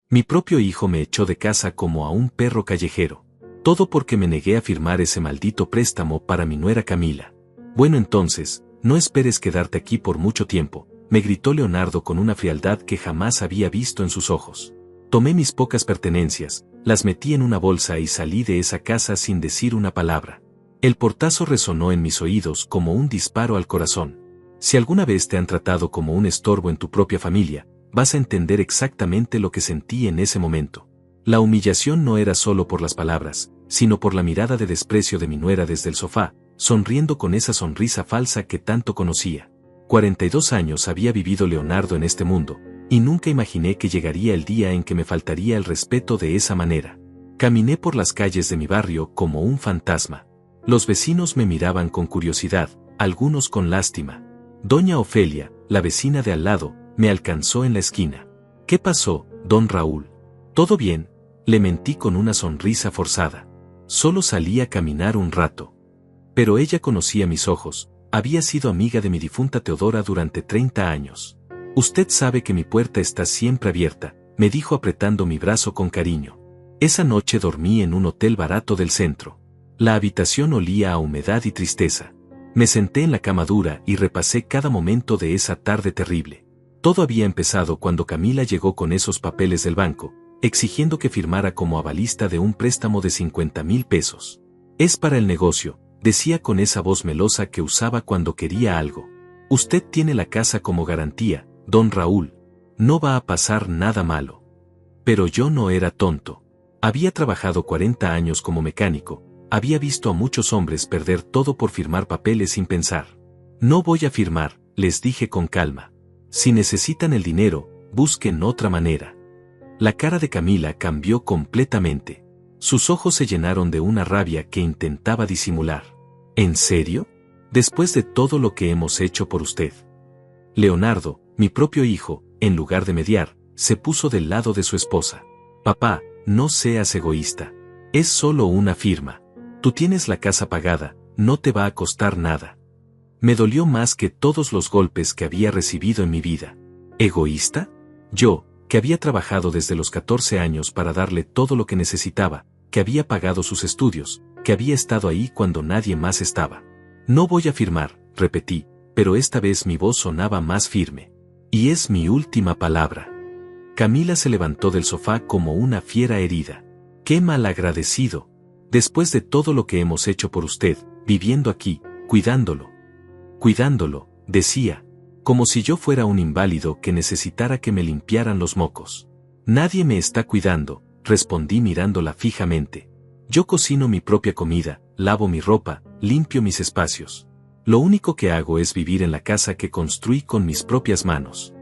Mi propio hijo me echó de casa como a un perro callejero. Todo porque me negué a firmar ese maldito préstamo para mi nuera Camila. Bueno entonces, no esperes quedarte aquí por mucho tiempo, me gritó Leonardo con una frialdad que jamás había visto en sus ojos. Tomé mis pocas pertenencias, las metí en una bolsa y salí de esa casa sin decir una palabra. El portazo resonó en mis oídos como un disparo al corazón. Si alguna vez te han tratado como un estorbo en tu propia familia, vas a entender exactamente lo que sentí en ese momento. La humillación no era solo por las palabras, sino por la mirada de desprecio de mi nuera desde el sofá, sonriendo con esa sonrisa falsa que tanto conocía. 42 años había vivido Leonardo en este mundo, y nunca imaginé que llegaría el día en que me faltaría el respeto de esa manera. Caminé por las calles de mi barrio como un fantasma. Los vecinos me miraban con curiosidad, algunos con lástima. Doña Ofelia, la vecina de al lado, me alcanzó en la esquina. ¿Qué pasó, don Raúl? ¿Todo bien? Le mentí con una sonrisa forzada. Solo salí a caminar un rato. Pero ella conocía mis ojos, había sido amiga de mi difunta Teodora durante 30 años. Usted sabe que mi puerta está siempre abierta, me dijo apretando mi brazo con cariño. Esa noche dormí en un hotel barato del centro. La habitación olía a humedad y tristeza. Me senté en la cama dura y repasé cada momento de esa tarde terrible. Todo había empezado cuando Camila llegó con esos papeles del banco, exigiendo que firmara como avalista de un préstamo de 50,000 pesos. Es para el negocio, decía con esa voz melosa que usaba cuando quería algo. Usted tiene la casa como garantía, don Raúl. No va a pasar nada malo. Pero yo no era tonto. Había trabajado 40 años como mecánico, había visto a muchos hombres perder todo por firmar papeles sin pensar. No voy a firmar, les dije con calma. Si necesitan el dinero, busquen otra manera. La cara de Camila cambió completamente. Sus ojos se llenaron de una rabia que intentaba disimular. ¿En serio? Después de todo lo que hemos hecho por usted. Leonardo, mi propio hijo, en lugar de mediar, se puso del lado de su esposa. Papá, no seas egoísta. Es solo una firma. Tú tienes la casa pagada, no te va a costar nada. Me dolió más que todos los golpes que había recibido en mi vida. ¿Egoísta? Yo, que había trabajado desde los 14 años para darle todo lo que necesitaba, que había pagado sus estudios, que había estado ahí cuando nadie más estaba. No voy a firmar, repetí, pero esta vez mi voz sonaba más firme. Y es mi última palabra. Camila se levantó del sofá como una fiera herida. ¡Qué malagradecido! Después de todo lo que hemos hecho por usted, viviendo aquí, cuidándolo, decía, como si yo fuera un inválido que necesitara que me limpiaran los mocos. Nadie me está cuidando, respondí mirándola fijamente. Yo cocino mi propia comida, lavo mi ropa, limpio mis espacios. Lo único que hago es vivir en la casa que construí con mis propias manos.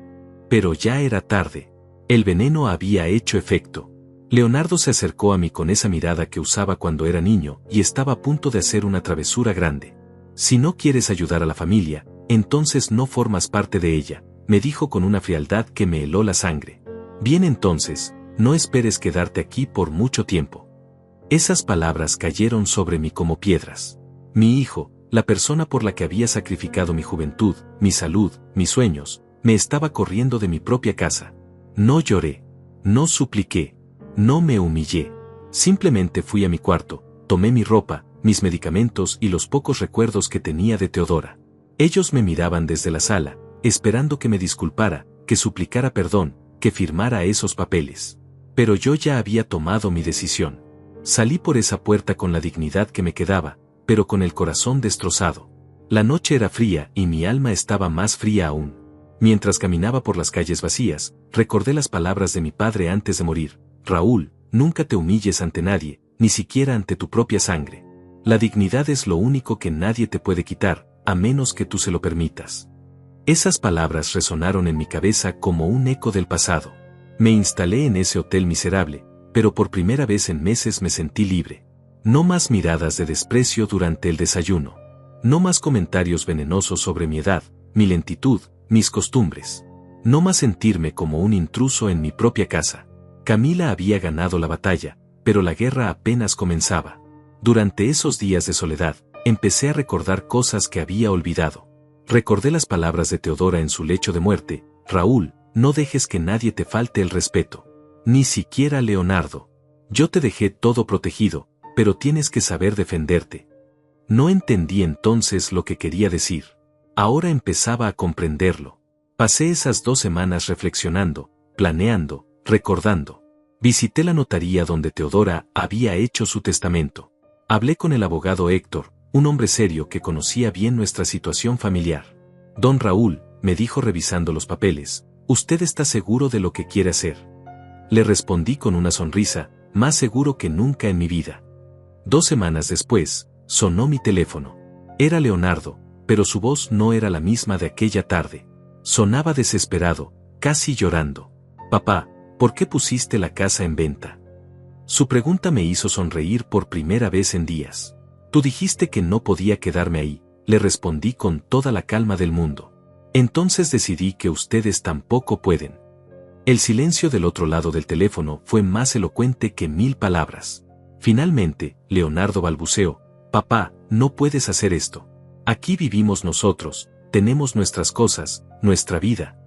Pero ya era tarde. El veneno había hecho efecto. Leonardo se acercó a mí con esa mirada que usaba cuando era niño y estaba a punto de hacer una travesura grande. Si no quieres ayudar a la familia, entonces no formas parte de ella, me dijo con una frialdad que me heló la sangre. Bien entonces, no esperes quedarte aquí por mucho tiempo. Esas palabras cayeron sobre mí como piedras. Mi hijo, la persona por la que había sacrificado mi juventud, mi salud, mis sueños, me estaba corriendo de mi propia casa. No lloré, no supliqué, no me humillé. Simplemente fui a mi cuarto, tomé mi ropa, mis medicamentos y los pocos recuerdos que tenía de Teodora. Ellos me miraban desde la sala, esperando que me disculpara, que suplicara perdón, que firmara esos papeles. Pero yo ya había tomado mi decisión. Salí por esa puerta con la dignidad que me quedaba, pero con el corazón destrozado. La noche era fría y mi alma estaba más fría aún. Mientras caminaba por las calles vacías, recordé las palabras de mi padre antes de morir. Raúl, nunca te humilles ante nadie, ni siquiera ante tu propia sangre. La dignidad es lo único que nadie te puede quitar, a menos que tú se lo permitas. Esas palabras resonaron en mi cabeza como un eco del pasado. Me instalé en ese hotel miserable, pero por primera vez en meses me sentí libre. No más miradas de desprecio durante el desayuno. No más comentarios venenosos sobre mi edad, mi lentitud, mis costumbres. No más sentirme como un intruso en mi propia casa. Camila había ganado la batalla, pero la guerra apenas comenzaba. Durante esos días de soledad, empecé a recordar cosas que había olvidado. Recordé las palabras de Teodora en su lecho de muerte: Raúl, no dejes que nadie te falte el respeto. Ni siquiera Leonardo. Yo te dejé todo protegido, pero tienes que saber defenderte. No entendí entonces lo que quería decir. Ahora empezaba a comprenderlo. Pasé esas 2 semanas reflexionando, planeando, recordando. Visité la notaría donde Teodora había hecho su testamento. Hablé con el abogado Héctor, un hombre serio que conocía bien nuestra situación familiar. Don Raúl, me dijo revisando los papeles, ¿usted está seguro de lo que quiere hacer? Le respondí con una sonrisa, más seguro que nunca en mi vida. 2 semanas después, sonó mi teléfono. Era Leonardo, pero su voz no era la misma de aquella tarde. Sonaba desesperado, casi llorando. Papá, ¿por qué pusiste la casa en venta? Su pregunta me hizo sonreír por primera vez en días. Tú dijiste que no podía quedarme ahí, le respondí con toda la calma del mundo. Entonces decidí que ustedes tampoco pueden. El silencio del otro lado del teléfono fue más elocuente que 1000 palabras. Finalmente, Leonardo balbuceó, papá, no puedes hacer esto. Aquí vivimos nosotros, tenemos nuestras cosas, nuestra vida.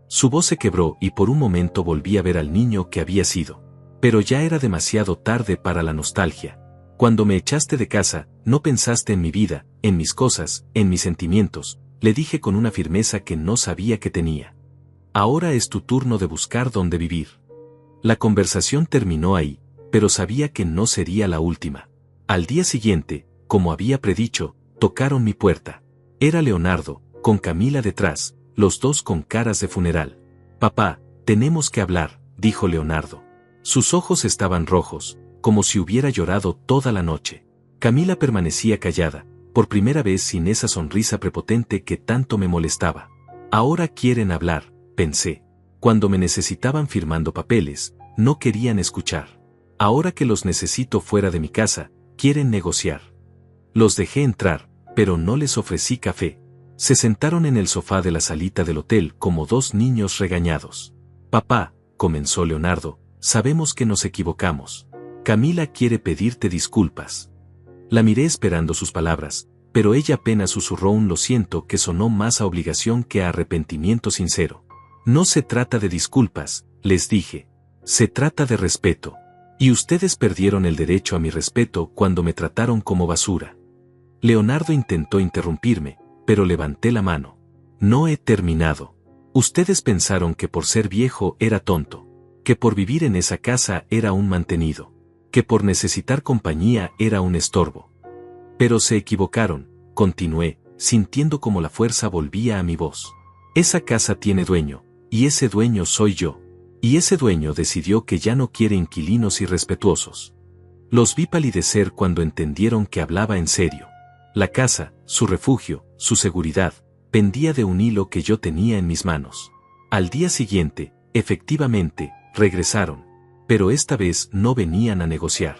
Su voz se quebró y por un momento volví a ver al niño que había sido. Pero ya era demasiado tarde para la nostalgia. Cuando me echaste de casa, no pensaste en mi vida, en mis cosas, en mis sentimientos, le dije con una firmeza que no sabía que tenía. Ahora es tu turno de buscar dónde vivir. La conversación terminó ahí, pero sabía que no sería la última. Al día siguiente, como había predicho, tocaron mi puerta. Era Leonardo, con Camila detrás, los dos con caras de funeral. Papá, tenemos que hablar, dijo Leonardo. Sus ojos estaban rojos, como si hubiera llorado toda la noche. Camila permanecía callada, por primera vez sin esa sonrisa prepotente que tanto me molestaba. Ahora quieren hablar, pensé. Cuando me necesitaban firmando papeles, no querían escuchar. Ahora que los necesito fuera de mi casa, quieren negociar. Los dejé entrar, pero no les ofrecí café. Se sentaron en el sofá de la salita del hotel como 2 niños regañados. Papá, comenzó Leonardo, sabemos que nos equivocamos. Camila quiere pedirte disculpas. La miré esperando sus palabras, pero ella apenas susurró un lo siento que sonó más a obligación que a arrepentimiento sincero. No se trata de disculpas, les dije. Se trata de respeto. Y ustedes perdieron el derecho a mi respeto cuando me trataron como basura. Leonardo intentó interrumpirme, pero levanté la mano. No he terminado. Ustedes pensaron que por ser viejo era tonto, que por vivir en esa casa era un mantenido, que por necesitar compañía era un estorbo. Pero se equivocaron, continué, sintiendo como la fuerza volvía a mi voz. Esa casa tiene dueño, y ese dueño soy yo. Y ese dueño decidió que ya no quiere inquilinos irrespetuosos. Los vi palidecer cuando entendieron que hablaba en serio. La casa, su refugio, su seguridad, pendía de un hilo que yo tenía en mis manos. Al día siguiente, efectivamente, regresaron. Pero esta vez no venían a negociar.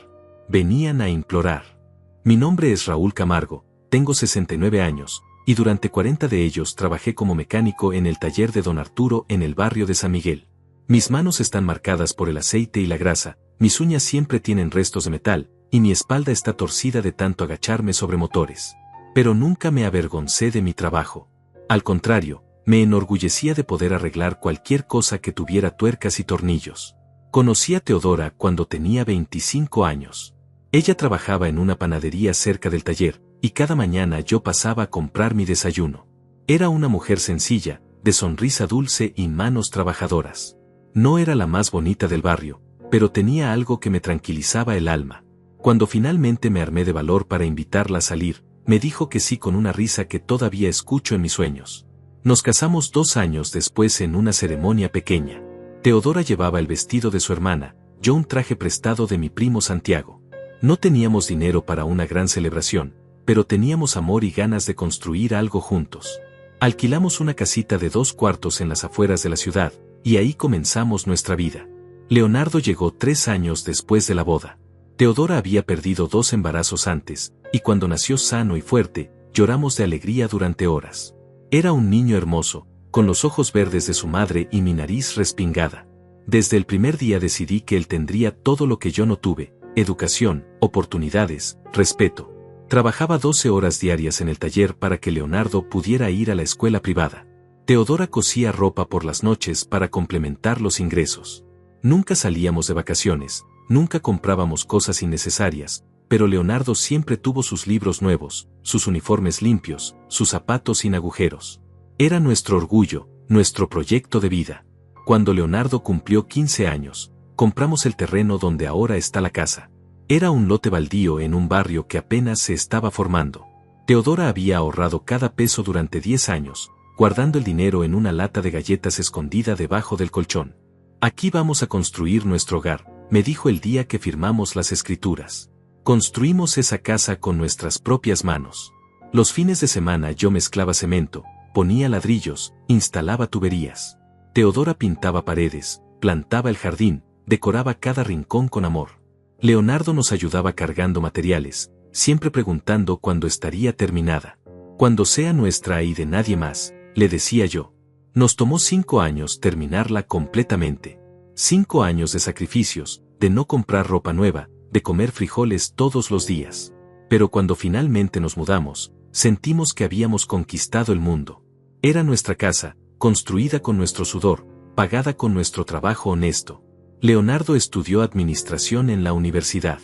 Venían a implorar. Mi nombre es Raúl Camargo, tengo 69 años, y durante 40 de ellos trabajé como mecánico en el taller de don Arturo en el barrio de San Miguel. Mis manos están marcadas por el aceite y la grasa, mis uñas siempre tienen restos de metal, y mi espalda está torcida de tanto agacharme sobre motores. Pero nunca me avergoncé de mi trabajo. Al contrario, me enorgullecía de poder arreglar cualquier cosa que tuviera tuercas y tornillos. Conocí a Teodora cuando tenía 25 años. Ella trabajaba en una panadería cerca del taller, y cada mañana yo pasaba a comprar mi desayuno. Era una mujer sencilla, de sonrisa dulce y manos trabajadoras. No era la más bonita del barrio, pero tenía algo que me tranquilizaba el alma. Cuando finalmente me armé de valor para invitarla a salir, me dijo que sí con una risa que todavía escucho en mis sueños. Nos casamos 2 años después en una ceremonia pequeña. Teodora llevaba el vestido de su hermana, yo un traje prestado de mi primo Santiago. No teníamos dinero para una gran celebración, pero teníamos amor y ganas de construir algo juntos. Alquilamos una casita de 2 cuartos en las afueras de la ciudad, y ahí comenzamos nuestra vida. Leonardo llegó 3 años después de la boda. Teodora había perdido 2 embarazos antes, y cuando nació sano y fuerte, lloramos de alegría durante horas. Era un niño hermoso, con los ojos verdes de su madre y mi nariz respingada. Desde el primer día decidí que él tendría todo lo que yo no tuve: educación, oportunidades, respeto. Trabajaba 12 horas diarias en el taller para que Leonardo pudiera ir a la escuela privada. Teodora cosía ropa por las noches para complementar los ingresos. Nunca salíamos de vacaciones, nunca comprábamos cosas innecesarias, pero Leonardo siempre tuvo sus libros nuevos, sus uniformes limpios, sus zapatos sin agujeros. Era nuestro orgullo, nuestro proyecto de vida. Cuando Leonardo cumplió 15 años, compramos el terreno donde ahora está la casa. Era un lote baldío en un barrio que apenas se estaba formando. Teodora había ahorrado cada peso durante 10 años, guardando el dinero en una lata de galletas escondida debajo del colchón. Aquí vamos a construir nuestro hogar, me dijo el día que firmamos las escrituras. Construimos esa casa con nuestras propias manos. Los fines de semana yo mezclaba cemento, ponía ladrillos, instalaba tuberías. Teodora pintaba paredes, plantaba el jardín, decoraba cada rincón con amor. Leonardo nos ayudaba cargando materiales, siempre preguntando cuándo estaría terminada. Cuando sea nuestra y de nadie más, le decía yo. Nos tomó 5 años terminarla completamente. 5 años de sacrificios, de no comprar ropa nueva, de comer frijoles todos los días. Pero cuando finalmente nos mudamos, sentimos que habíamos conquistado el mundo. Era nuestra casa, construida con nuestro sudor, pagada con nuestro trabajo honesto. Leonardo estudió administración en la universidad.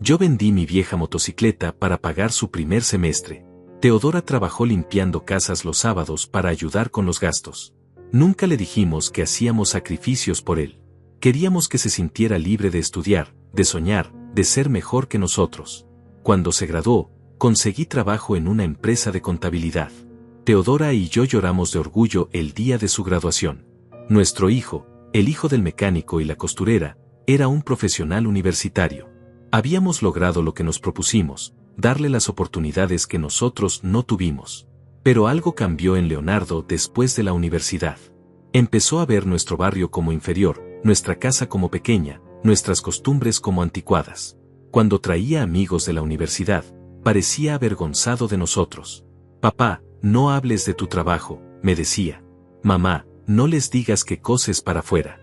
Yo vendí mi vieja motocicleta para pagar su primer semestre. Teodora trabajó limpiando casas los sábados para ayudar con los gastos. Nunca le dijimos que hacíamos sacrificios por él. Queríamos que se sintiera libre de estudiar, de soñar, de ser mejor que nosotros. Cuando se graduó, conseguí trabajo en una empresa de contabilidad. Teodora y yo lloramos de orgullo el día de su graduación. Nuestro hijo, el hijo del mecánico y la costurera, era un profesional universitario. Habíamos logrado lo que nos propusimos, darle las oportunidades que nosotros no tuvimos. Pero algo cambió en Leonardo después de la universidad. Empezó a ver nuestro barrio como inferior, nuestra casa como pequeña, nuestras costumbres como anticuadas. Cuando traía amigos de la universidad, parecía avergonzado de nosotros. Papá, no hables de tu trabajo, me decía. Mamá, no les digas que coses para afuera.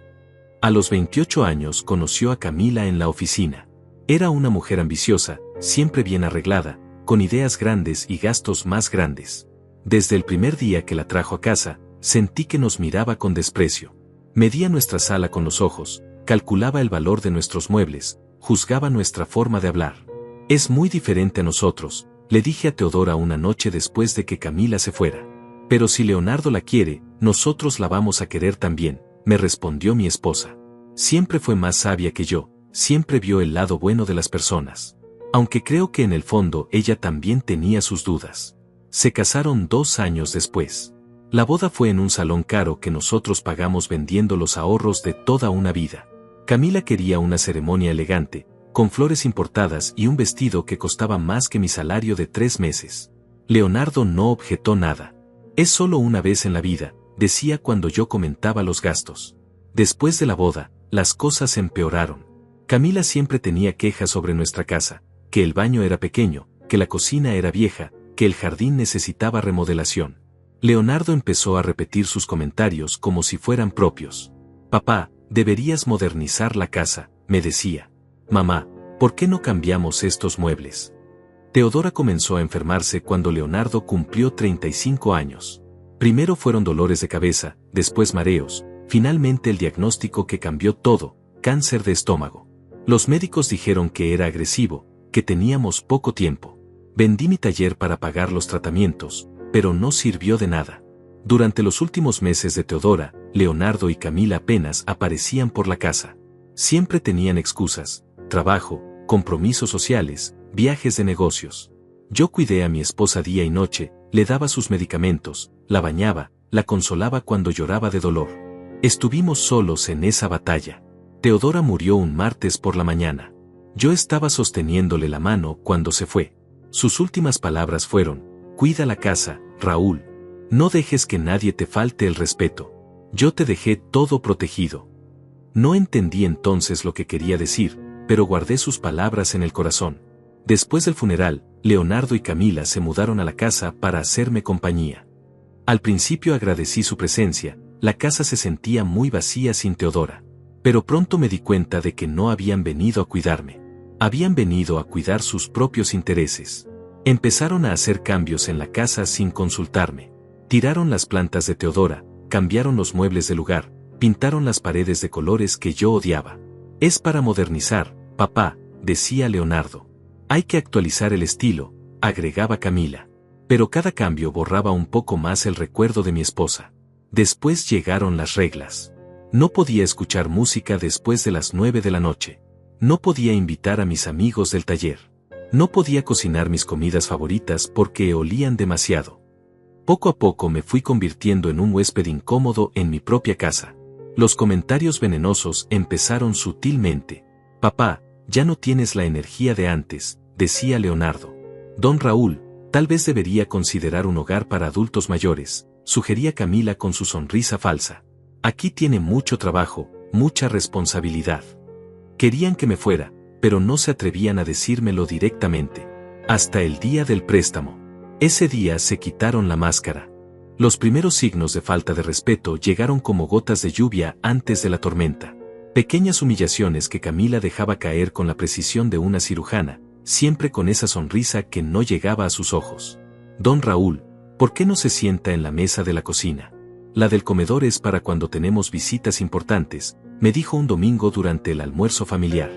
A los 28 años conoció a Camila en la oficina. Era una mujer ambiciosa, siempre bien arreglada, con ideas grandes y gastos más grandes. Desde el primer día que la trajo a casa, sentí que nos miraba con desprecio. Medía nuestra sala con los ojos, calculaba el valor de nuestros muebles, juzgaba nuestra forma de hablar. Es muy diferente a nosotros, le dije a Teodora una noche después de que Camila se fuera. Pero si Leonardo la quiere, nosotros la vamos a querer también, me respondió mi esposa. Siempre fue más sabia que yo, siempre vio el lado bueno de las personas. Aunque creo que en el fondo ella también tenía sus dudas. Se casaron 2 años después. La boda fue en un salón caro que nosotros pagamos vendiendo los ahorros de toda una vida. Camila quería una ceremonia elegante, con flores importadas y un vestido que costaba más que mi salario de 3 meses. Leonardo no objetó nada. Es solo una vez en la vida, decía cuando yo comentaba los gastos. Después de la boda, las cosas empeoraron. Camila siempre tenía quejas sobre nuestra casa, que el baño era pequeño, que la cocina era vieja, que el jardín necesitaba remodelación. Leonardo empezó a repetir sus comentarios como si fueran propios. Papá, deberías modernizar la casa, me decía. Mamá, ¿por qué no cambiamos estos muebles? Teodora comenzó a enfermarse cuando Leonardo cumplió 35 años. Primero fueron dolores de cabeza, después mareos, finalmente el diagnóstico que cambió todo, cáncer de estómago. Los médicos dijeron que era agresivo, que teníamos poco tiempo. Vendí mi taller para pagar los tratamientos, pero no sirvió de nada. Durante los últimos meses de Teodora, Leonardo y Camila apenas aparecían por la casa. Siempre tenían excusas, trabajo, compromisos sociales, viajes de negocios. Yo cuidé a mi esposa día y noche, le daba sus medicamentos, la bañaba, la consolaba cuando lloraba de dolor. Estuvimos solos en esa batalla. Teodora murió un martes por la mañana. Yo estaba sosteniéndole la mano cuando se fue. Sus últimas palabras fueron: cuida la casa, Raúl. No dejes que nadie te falte el respeto. Yo te dejé todo protegido. No entendí entonces lo que quería decir, pero guardé sus palabras en el corazón. Después del funeral, Leonardo y Camila se mudaron a la casa para hacerme compañía. Al principio agradecí su presencia, la casa se sentía muy vacía sin Teodora. Pero pronto me di cuenta de que no habían venido a cuidarme. Habían venido a cuidar sus propios intereses. Empezaron a hacer cambios en la casa sin consultarme. Tiraron las plantas de Teodora, cambiaron los muebles de lugar, Pintaron las paredes de colores que yo odiaba. Es para modernizar, papá, decía Leonardo. Hay que actualizar el estilo, agregaba Camila. Pero cada cambio borraba un poco más el recuerdo de mi esposa. Después llegaron las reglas. No podía escuchar música después de las 9 de la noche. No podía invitar a mis amigos del taller. No podía cocinar mis comidas favoritas porque olían demasiado. Poco a poco me fui convirtiendo en un huésped incómodo en mi propia casa. Los comentarios venenosos empezaron sutilmente. Papá, ya no tienes la energía de antes, decía Leonardo. Don Raúl, tal vez debería considerar un hogar para adultos mayores, sugería Camila con su sonrisa falsa. Aquí tiene mucho trabajo, mucha responsabilidad. Querían que me fuera, pero no se atrevían a decírmelo directamente. Hasta el día del préstamo. Ese día se quitaron la máscara. Los primeros signos de falta de respeto llegaron como gotas de lluvia antes de la tormenta. Pequeñas humillaciones que Camila dejaba caer con la precisión de una cirujana, siempre con esa sonrisa que no llegaba a sus ojos. Don Raúl, ¿por qué no se sienta en la mesa de la cocina? La del comedor es para cuando tenemos visitas importantes, me dijo un domingo durante el almuerzo familiar.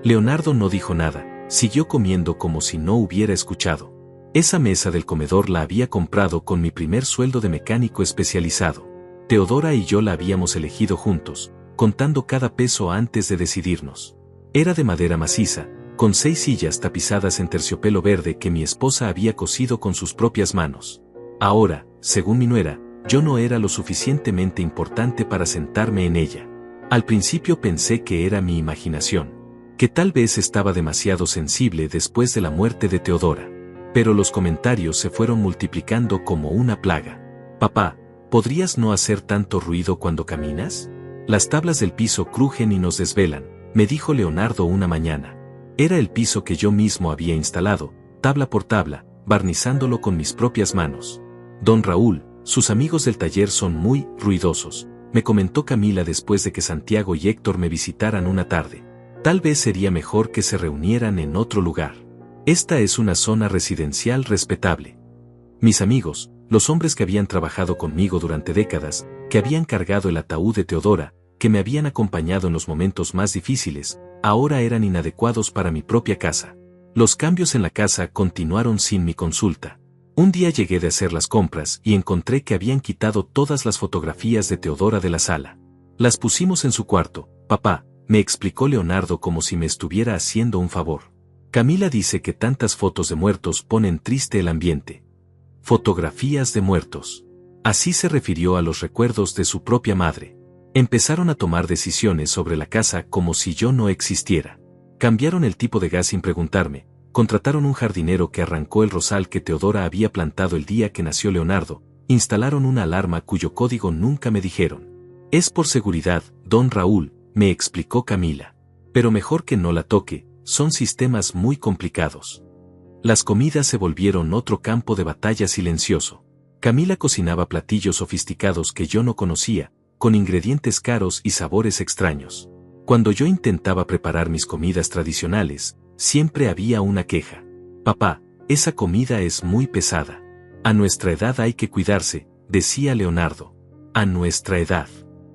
Leonardo no dijo nada, siguió comiendo como si no hubiera escuchado. Esa mesa del comedor la había comprado con mi primer sueldo de mecánico especializado. Teodora y yo la habíamos elegido juntos, contando cada peso antes de decidirnos. Era de madera maciza, con 6 sillas tapizadas en terciopelo verde que mi esposa había cosido con sus propias manos. Ahora, según mi nuera, yo no era lo suficientemente importante para sentarme en ella. Al principio pensé que era mi imaginación, que tal vez estaba demasiado sensible después de la muerte de Teodora. Pero los comentarios se fueron multiplicando como una plaga. Papá, ¿podrías no hacer tanto ruido cuando caminas? Las tablas del piso crujen y nos desvelan, me dijo Leonardo una mañana. Era el piso que yo mismo había instalado, tabla por tabla, barnizándolo con mis propias manos. Don Raúl, sus amigos del taller son muy ruidosos, me comentó Camila después de que Santiago y Héctor me visitaran una tarde. Tal vez sería mejor que se reunieran en otro lugar. Esta es una zona residencial respetable. Mis amigos, los hombres que habían trabajado conmigo durante décadas, que habían cargado el ataúd de Teodora, que me habían acompañado en los momentos más difíciles, ahora eran inadecuados para mi propia casa. Los cambios en la casa continuaron sin mi consulta. Un día llegué de hacer las compras y encontré que habían quitado todas las fotografías de Teodora de la sala. Las pusimos en su cuarto, papá, me explicó Leonardo como si me estuviera haciendo un favor. Camila dice que tantas fotos de muertos ponen triste el ambiente. Fotografías de muertos. Así se refirió a los recuerdos de su propia madre. Empezaron a tomar decisiones sobre la casa como si yo no existiera. Cambiaron el tipo de gas sin preguntarme. Contrataron un jardinero que arrancó el rosal que Teodora había plantado el día que nació Leonardo. Instalaron una alarma cuyo código nunca me dijeron. Es por seguridad, don Raúl, me explicó Camila. Pero mejor que no la toque, son sistemas muy complicados. Las comidas se volvieron otro campo de batalla silencioso. Camila cocinaba platillos sofisticados que yo no conocía, con ingredientes caros y sabores extraños. Cuando yo intentaba preparar mis comidas tradicionales, siempre había una queja. Papá, esa comida es muy pesada. A nuestra edad hay que cuidarse, decía Leonardo. A nuestra edad.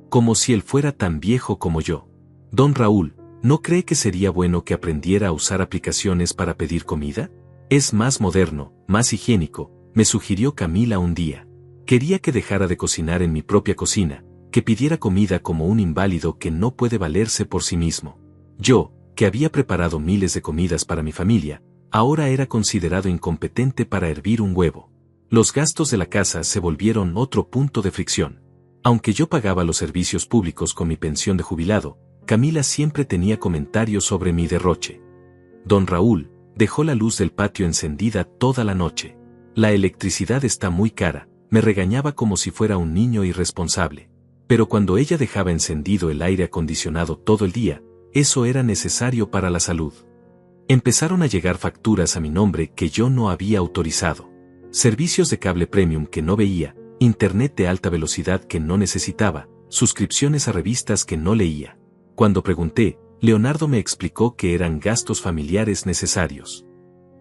Como si él fuera tan viejo como yo. Don Raúl, ¿no cree que sería bueno que aprendiera a usar aplicaciones para pedir comida? Es más moderno, más higiénico, me sugirió Camila un día. Quería que dejara de cocinar en mi propia cocina, que pidiera comida como un inválido que no puede valerse por sí mismo. Yo, que había preparado miles de comidas para mi familia, ahora era considerado incompetente para hervir un huevo. Los gastos de la casa se volvieron otro punto de fricción. Aunque yo pagaba los servicios públicos con mi pensión de jubilado, Camila siempre tenía comentarios sobre mi derroche. Don Raúl dejó la luz del patio encendida toda la noche. La electricidad está muy cara, me regañaba como si fuera un niño irresponsable. Pero cuando ella dejaba encendido el aire acondicionado todo el día, eso era necesario para la salud. Empezaron a llegar facturas a mi nombre que yo no había autorizado. Servicios de cable premium que no veía, internet de alta velocidad que no necesitaba, suscripciones a revistas que no leía. Cuando pregunté, Leonardo me explicó que eran gastos familiares necesarios.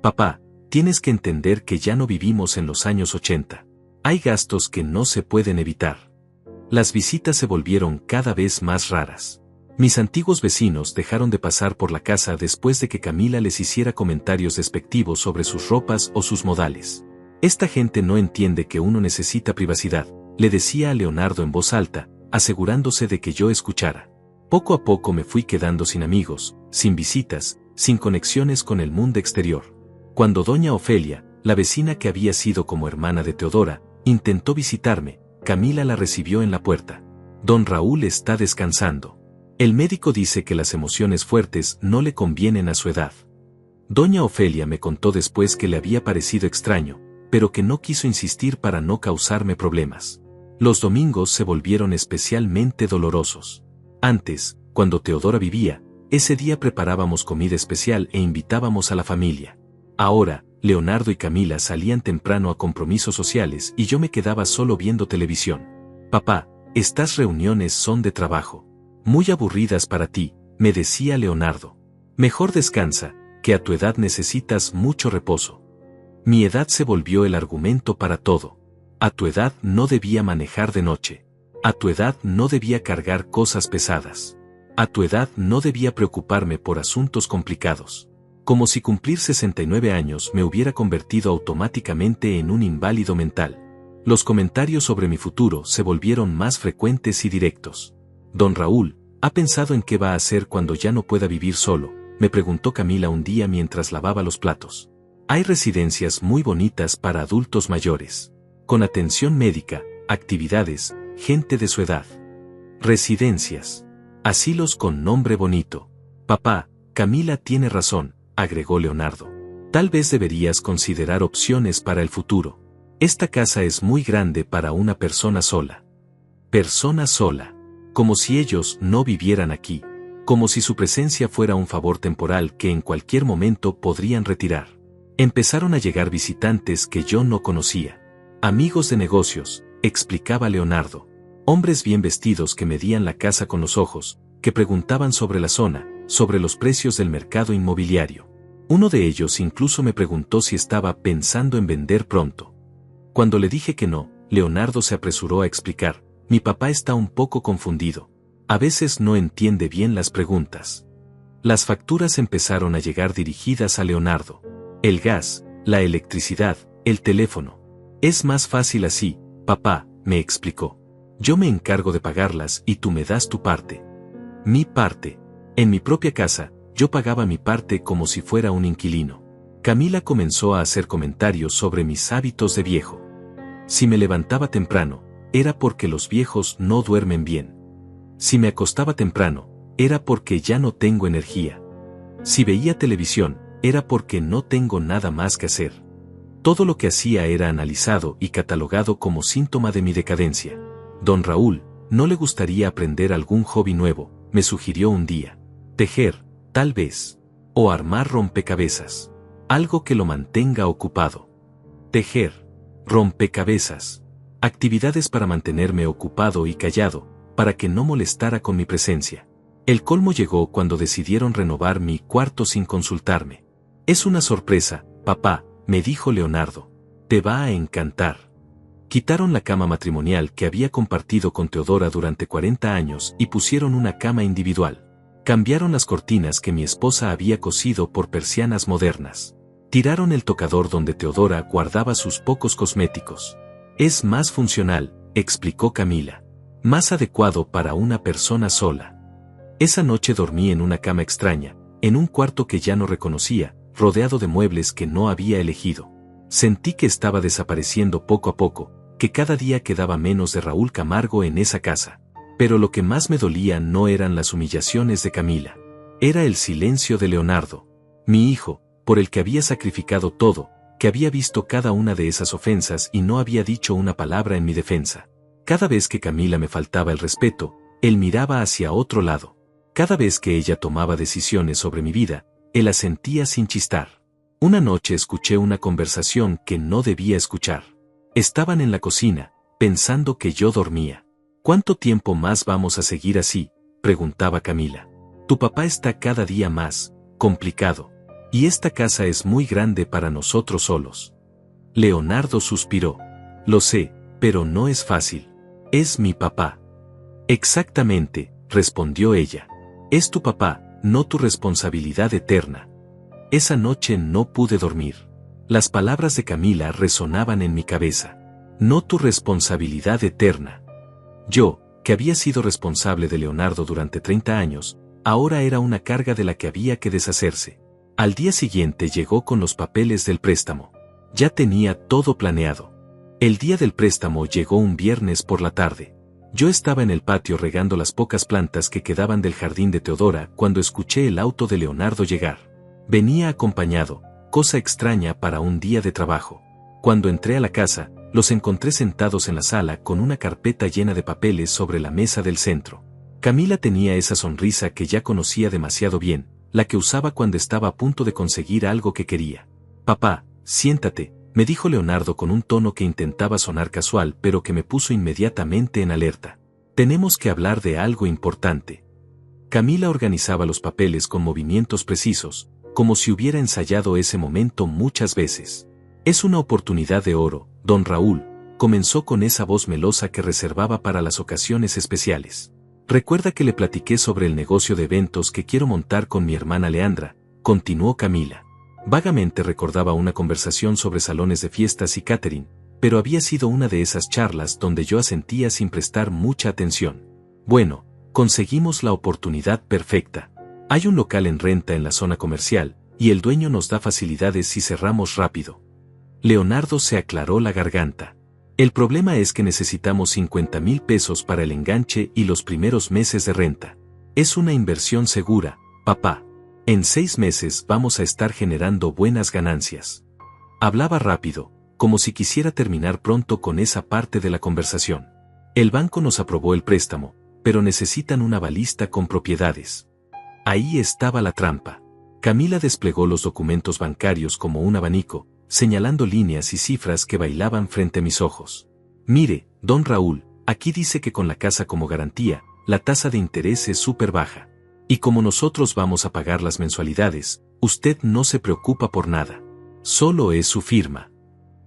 Papá, tienes que entender que ya no vivimos en los años 80. Hay gastos que no se pueden evitar. Las visitas se volvieron cada vez más raras. Mis antiguos vecinos dejaron de pasar por la casa después de que Camila les hiciera comentarios despectivos sobre sus ropas o sus modales. Esta gente no entiende que uno necesita privacidad, le decía a Leonardo en voz alta, asegurándose de que yo escuchara. Poco a poco me fui quedando sin amigos, sin visitas, sin conexiones con el mundo exterior. Cuando doña Ofelia, la vecina que había sido como hermana de Teodora, intentó visitarme, Camila la recibió en la puerta. Don Raúl está descansando. El médico dice que las emociones fuertes no le convienen a su edad. Doña Ofelia me contó después que le había parecido extraño, pero que no quiso insistir para no causarme problemas. Los domingos se volvieron especialmente dolorosos. Antes, cuando Teodora vivía, ese día preparábamos comida especial e invitábamos a la familia. Ahora, Leonardo y Camila salían temprano a compromisos sociales y yo me quedaba solo viendo televisión. Papá, estas reuniones son de trabajo. Muy aburridas para ti, me decía Leonardo. Mejor descansa, que a tu edad necesitas mucho reposo. Mi edad se volvió el argumento para todo. A tu edad no debía manejar de noche. A tu edad no debía cargar cosas pesadas. A tu edad no debía preocuparme por asuntos complicados. Como si cumplir 69 años me hubiera convertido automáticamente en un inválido mental. Los comentarios sobre mi futuro se volvieron más frecuentes y directos. Don Raúl, ¿ha pensado en qué va a hacer cuando ya no pueda vivir solo?, me preguntó Camila un día mientras lavaba los platos. Hay residencias muy bonitas para adultos mayores. Con atención médica, actividades, gente de su edad. Residencias. Asilos con nombre bonito. Papá, Camila tiene razón, agregó Leonardo. Tal vez deberías considerar opciones para el futuro. Esta casa es muy grande para una persona sola. Persona sola. Como si ellos no vivieran aquí. Como si su presencia fuera un favor temporal que en cualquier momento podrían retirar. Empezaron a llegar visitantes que yo no conocía. Amigos de negocios, explicaba Leonardo. Hombres bien vestidos que medían la casa con los ojos, que preguntaban sobre la zona, sobre los precios del mercado inmobiliario. Uno de ellos incluso me preguntó si estaba pensando en vender pronto. Cuando le dije que no, Leonardo se apresuró a explicar. Mi papá está un poco confundido. A veces no entiende bien las preguntas. Las facturas empezaron a llegar dirigidas a Leonardo. El gas, la electricidad, el teléfono. Es más fácil así, papá, me explicó. Yo me encargo de pagarlas y tú me das tu parte. Mi parte. En mi propia casa, yo pagaba mi parte como si fuera un inquilino. Camila comenzó a hacer comentarios sobre mis hábitos de viejo. Si me levantaba temprano, era porque los viejos no duermen bien. Si me acostaba temprano, era porque ya no tengo energía. Si veía televisión, era porque no tengo nada más que hacer. Todo lo que hacía era analizado y catalogado como síntoma de mi decadencia. Don Raúl, ¿no le gustaría aprender algún hobby nuevo?, me sugirió un día. Tejer, tal vez. O armar rompecabezas. Algo que lo mantenga ocupado. Tejer. Rompecabezas. Actividades para mantenerme ocupado y callado, para que no molestara con mi presencia. El colmo llegó cuando decidieron renovar mi cuarto sin consultarme. Es una sorpresa, papá, me dijo Leonardo. Te va a encantar. Quitaron la cama matrimonial que había compartido con Teodora durante 40 años y pusieron una cama individual. Cambiaron las cortinas que mi esposa había cosido por persianas modernas. Tiraron el tocador donde Teodora guardaba sus pocos cosméticos. Es más funcional, explicó Camila. Más adecuado para una persona sola. Esa noche dormí en una cama extraña, en un cuarto que ya no reconocía, rodeado de muebles que no había elegido. Sentí que estaba desapareciendo poco a poco, que cada día quedaba menos de Raúl Camargo en esa casa. Pero lo que más me dolía no eran las humillaciones de Camila. Era el silencio de Leonardo, mi hijo, por el que había sacrificado todo, que había visto cada una de esas ofensas y no había dicho una palabra en mi defensa. Cada vez que Camila me faltaba el respeto, él miraba hacia otro lado. Cada vez que ella tomaba decisiones sobre mi vida, él asentía sin chistar. Una noche escuché una conversación que no debía escuchar. Estaban en la cocina, pensando que yo dormía. ¿Cuánto tiempo más vamos a seguir así?, preguntaba Camila. Tu papá está cada día más complicado. Y esta casa es muy grande para nosotros solos. Leonardo suspiró. Lo sé, pero no es fácil. Es mi papá. Exactamente, respondió ella. Es tu papá, no tu responsabilidad eterna. Esa noche no pude dormir. Las palabras de Camila resonaban en mi cabeza. No tu responsabilidad eterna. Yo, que había sido responsable de Leonardo durante 30 años, ahora era una carga de la que había que deshacerse. Al día siguiente llegó con los papeles del préstamo. Ya tenía todo planeado. El día del préstamo llegó un viernes por la tarde. Yo estaba en el patio regando las pocas plantas que quedaban del jardín de Teodora cuando escuché el auto de Leonardo llegar. Venía acompañado, cosa extraña para un día de trabajo. Cuando entré a la casa, los encontré sentados en la sala con una carpeta llena de papeles sobre la mesa del centro. Camila tenía esa sonrisa que ya conocía demasiado bien, la que usaba cuando estaba a punto de conseguir algo que quería. Papá, siéntate, me dijo Leonardo con un tono que intentaba sonar casual pero que me puso inmediatamente en alerta. Tenemos que hablar de algo importante. Camila organizaba los papeles con movimientos precisos, como si hubiera ensayado ese momento muchas veces. Es una oportunidad de oro, don Raúl, comenzó con esa voz melosa que reservaba para las ocasiones especiales. Recuerda que le platiqué sobre el negocio de eventos que quiero montar con mi hermana Leandra, continuó Camila. Vagamente recordaba una conversación sobre salones de fiestas y catering, pero había sido una de esas charlas donde yo asentía sin prestar mucha atención. Bueno, conseguimos la oportunidad perfecta. Hay un local en renta en la zona comercial, y el dueño nos da facilidades si cerramos rápido. Leonardo se aclaró la garganta. El problema es que necesitamos 50,000 pesos para el enganche y los primeros meses de renta. Es una inversión segura, papá. En 6 meses vamos a estar generando buenas ganancias. Hablaba rápido, como si quisiera terminar pronto con esa parte de la conversación. El banco nos aprobó el préstamo, pero necesitan una balista con propiedades. Ahí estaba la trampa. Camila desplegó los documentos bancarios como un abanico, señalando líneas y cifras que bailaban frente a mis ojos. Mire, don Raúl, aquí dice que con la casa como garantía, la tasa de interés es súper baja. Y como nosotros vamos a pagar las mensualidades, usted no se preocupa por nada. Solo es su firma.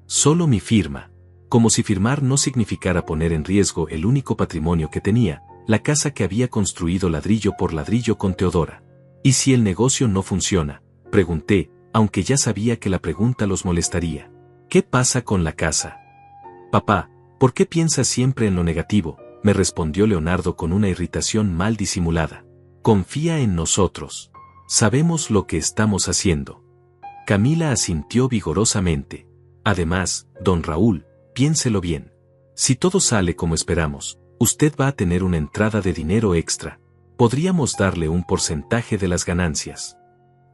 Solo mi firma. Como si firmar no significara poner en riesgo el único patrimonio que tenía, la casa que había construido ladrillo por ladrillo con Teodora. ¿Y si el negocio no funciona?, pregunté, aunque ya sabía que la pregunta los molestaría. ¿Qué pasa con la casa? Papá, ¿por qué piensas siempre en lo negativo?, me respondió Leonardo con una irritación mal disimulada. Confía en nosotros. Sabemos lo que estamos haciendo. Camila asintió vigorosamente. Además, don Raúl, piénselo bien. Si todo sale como esperamos, usted va a tener una entrada de dinero extra. Podríamos darle un porcentaje de las ganancias.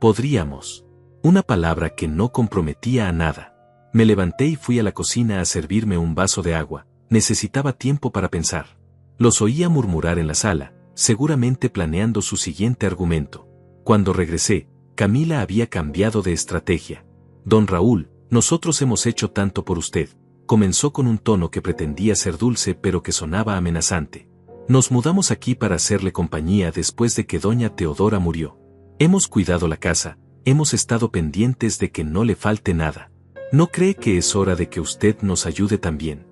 Podríamos. Una palabra que no comprometía a nada. Me levanté y fui a la cocina a servirme un vaso de agua. Necesitaba tiempo para pensar. Los oía murmurar en la sala, seguramente planeando su siguiente argumento. Cuando regresé, Camila había cambiado de estrategia. Don Raúl, nosotros hemos hecho tanto por usted. Comenzó con un tono que pretendía ser dulce pero que sonaba amenazante. Nos mudamos aquí para hacerle compañía después de que doña Teodora murió. Hemos cuidado la casa, hemos estado pendientes de que no le falte nada. ¿No cree que es hora de que usted nos ayude también?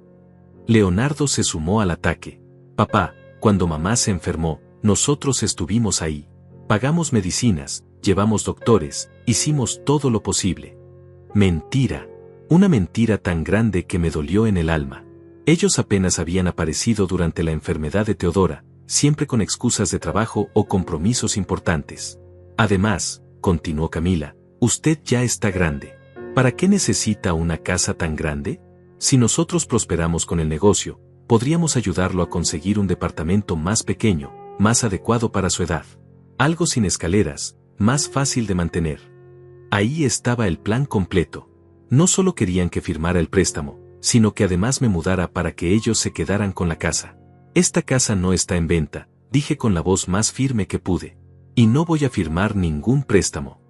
Leonardo se sumó al ataque. Papá, cuando mamá se enfermó, nosotros estuvimos ahí. Pagamos medicinas, llevamos doctores, hicimos todo lo posible. Mentira. Una mentira tan grande que me dolió en el alma. Ellos apenas habían aparecido durante la enfermedad de Teodora, siempre con excusas de trabajo o compromisos importantes. Además, continuó Camila, usted ya está grande. ¿Para qué necesita una casa tan grande? Si nosotros prosperamos con el negocio, podríamos ayudarlo a conseguir un departamento más pequeño, más adecuado para su edad. Algo sin escaleras, más fácil de mantener. Ahí estaba el plan completo. No solo querían que firmara el préstamo, sino que además me mudara para que ellos se quedaran con la casa. Esta casa no está en venta, dije con la voz más firme que pude. Y no voy a firmar ningún préstamo.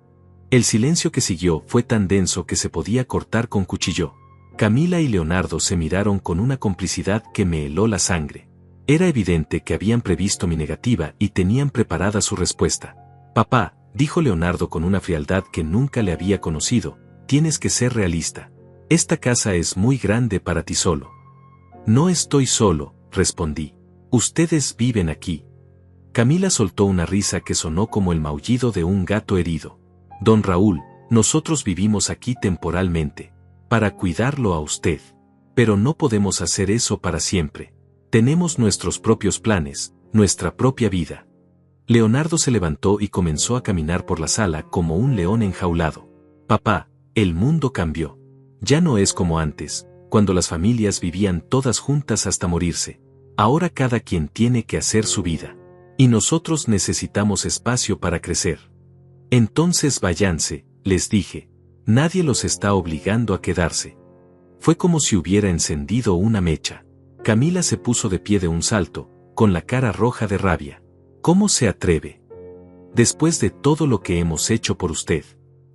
El silencio que siguió fue tan denso que se podía cortar con cuchillo. Camila y Leonardo se miraron con una complicidad que me heló la sangre. Era evidente que habían previsto mi negativa y tenían preparada su respuesta. Papá, dijo Leonardo con una frialdad que nunca le había conocido, tienes que ser realista. Esta casa es muy grande para ti solo. No estoy solo, respondí. Ustedes viven aquí. Camila soltó una risa que sonó como el maullido de un gato herido. Don Raúl, nosotros vivimos aquí temporalmente, para cuidarlo a usted. Pero no podemos hacer eso para siempre. Tenemos nuestros propios planes, nuestra propia vida. Leonardo se levantó y comenzó a caminar por la sala como un león enjaulado. Papá, el mundo cambió. Ya no es como antes, cuando las familias vivían todas juntas hasta morirse. Ahora cada quien tiene que hacer su vida. Y nosotros necesitamos espacio para crecer. Entonces váyanse, les dije. Nadie los está obligando a quedarse. Fue como si hubiera encendido una mecha. Camila se puso de pie de un salto, con la cara roja de rabia. ¿Cómo se atreve? Después de todo lo que hemos hecho por usted,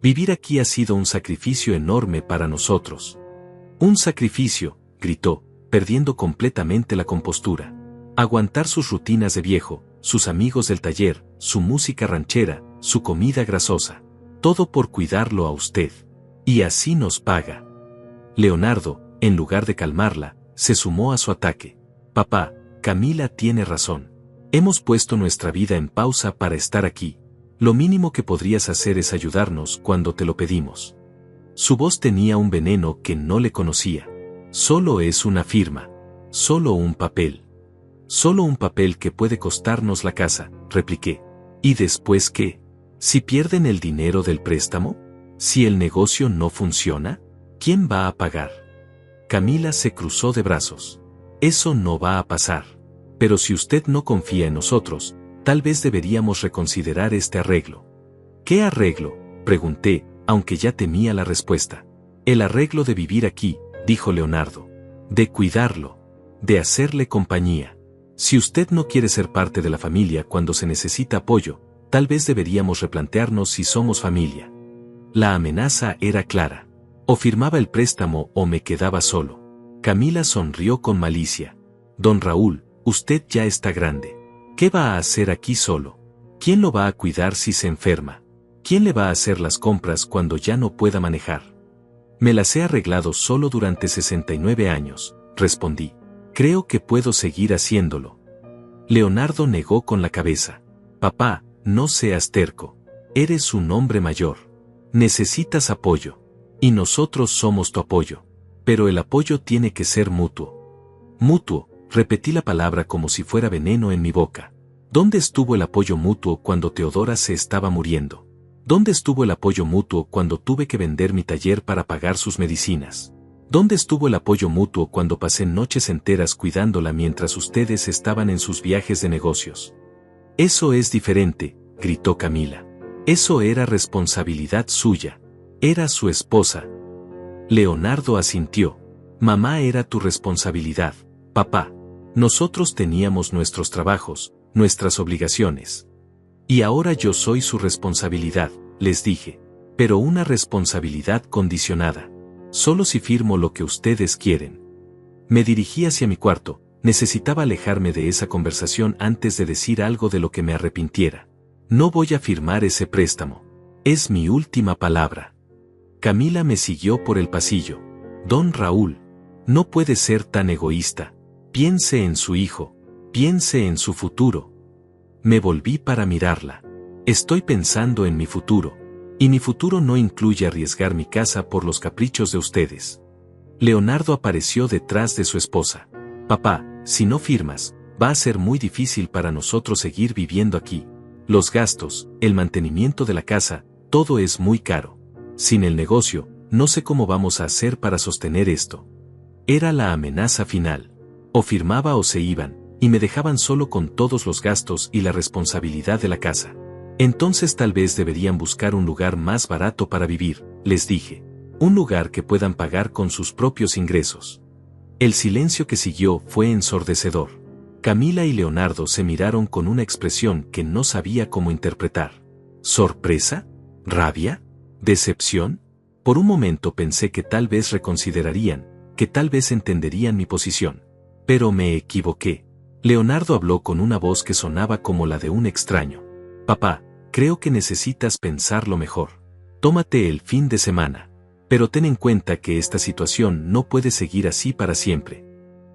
vivir aquí ha sido un sacrificio enorme para nosotros. Un sacrificio, gritó, perdiendo completamente la compostura. Aguantar sus rutinas de viejo, sus amigos del taller, su música ranchera, su comida grasosa. Todo por cuidarlo a usted. Y así nos paga. Leonardo, en lugar de calmarla, se sumó a su ataque. Papá, Camila tiene razón. Hemos puesto nuestra vida en pausa para estar aquí. Lo mínimo que podrías hacer es ayudarnos cuando te lo pedimos. Su voz tenía un veneno que no le conocía. Solo es una firma. Solo un papel. Solo un papel que puede costarnos la casa, repliqué. ¿Y después qué? ¿Si pierden el dinero del préstamo? ¿Si el negocio no funciona? ¿Quién va a pagar? Camila se cruzó de brazos. Eso no va a pasar. Pero si usted no confía en nosotros, tal vez deberíamos reconsiderar este arreglo. ¿Qué arreglo?, pregunté, aunque ya temía la respuesta. El arreglo de vivir aquí, dijo Leonardo. De cuidarlo. De hacerle compañía. Si usted no quiere ser parte de la familia cuando se necesita apoyo, tal vez deberíamos replantearnos si somos familia. La amenaza era clara. O firmaba el préstamo o me quedaba solo. Camila sonrió con malicia. Don Raúl, usted ya está grande. ¿Qué va a hacer aquí solo? ¿Quién lo va a cuidar si se enferma? ¿Quién le va a hacer las compras cuando ya no pueda manejar? Me las he arreglado solo durante 69 años, respondí. Creo que puedo seguir haciéndolo. Leonardo negó con la cabeza. Papá, no seas terco. Eres un hombre mayor. Necesitas apoyo. Y nosotros somos tu apoyo. Pero el apoyo tiene que ser mutuo. Mutuo, repetí la palabra como si fuera veneno en mi boca. ¿Dónde estuvo el apoyo mutuo cuando Teodora se estaba muriendo? ¿Dónde estuvo el apoyo mutuo cuando tuve que vender mi taller para pagar sus medicinas? ¿Dónde estuvo el apoyo mutuo cuando pasé noches enteras cuidándola mientras ustedes estaban en sus viajes de negocios? Eso es diferente, gritó Camila. Eso era responsabilidad suya. Era su esposa. Leonardo asintió. Mamá era tu responsabilidad, papá. Nosotros teníamos nuestros trabajos, nuestras obligaciones. Y ahora yo soy su responsabilidad, les dije. Pero una responsabilidad condicionada. Solo si firmo lo que ustedes quieren. Me dirigí hacia mi cuarto, necesitaba alejarme de esa conversación antes de decir algo de lo que me arrepintiera. No voy a firmar ese préstamo. Es mi última palabra. Camila me siguió por el pasillo. Don Raúl, no puede ser tan egoísta. Piense en su hijo. Piense en su futuro. Me volví para mirarla. Estoy pensando en mi futuro. Y mi futuro no incluye arriesgar mi casa por los caprichos de ustedes. Leonardo apareció detrás de su esposa. Papá, si no firmas, va a ser muy difícil para nosotros seguir viviendo aquí. Los gastos, el mantenimiento de la casa, todo es muy caro. Sin el negocio, no sé cómo vamos a hacer para sostener esto. Era la amenaza final. O firmaba o se iban, y me dejaban solo con todos los gastos y la responsabilidad de la casa. Entonces tal vez deberían buscar un lugar más barato para vivir, les dije. Un lugar que puedan pagar con sus propios ingresos. El silencio que siguió fue ensordecedor. Camila y Leonardo se miraron con una expresión que no sabía cómo interpretar. ¿Sorpresa? ¿Rabia? ¿Decepción? Por un momento pensé que tal vez reconsiderarían, que tal vez entenderían mi posición. Pero me equivoqué. Leonardo habló con una voz que sonaba como la de un extraño. Papá, creo que necesitas pensarlo mejor. Tómate el fin de semana. Pero ten en cuenta que esta situación no puede seguir así para siempre.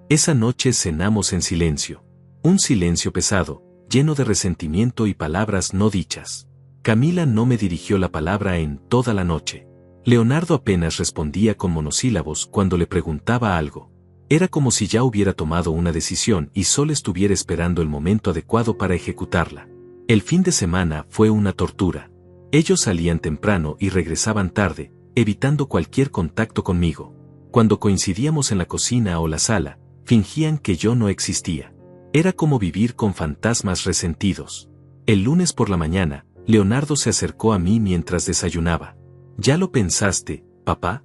Esa noche cenamos en silencio. Un silencio pesado, lleno de resentimiento y palabras no dichas. Camila no me dirigió la palabra en toda la noche. Leonardo apenas respondía con monosílabos cuando le preguntaba algo. Era como si ya hubiera tomado una decisión y solo estuviera esperando el momento adecuado para ejecutarla. El fin de semana fue una tortura. Ellos salían temprano y regresaban tarde, evitando cualquier contacto conmigo. Cuando coincidíamos en la cocina o la sala, fingían que yo no existía. Era como vivir con fantasmas resentidos. El lunes por la mañana, Leonardo se acercó a mí mientras desayunaba. ¿Ya lo pensaste, papá?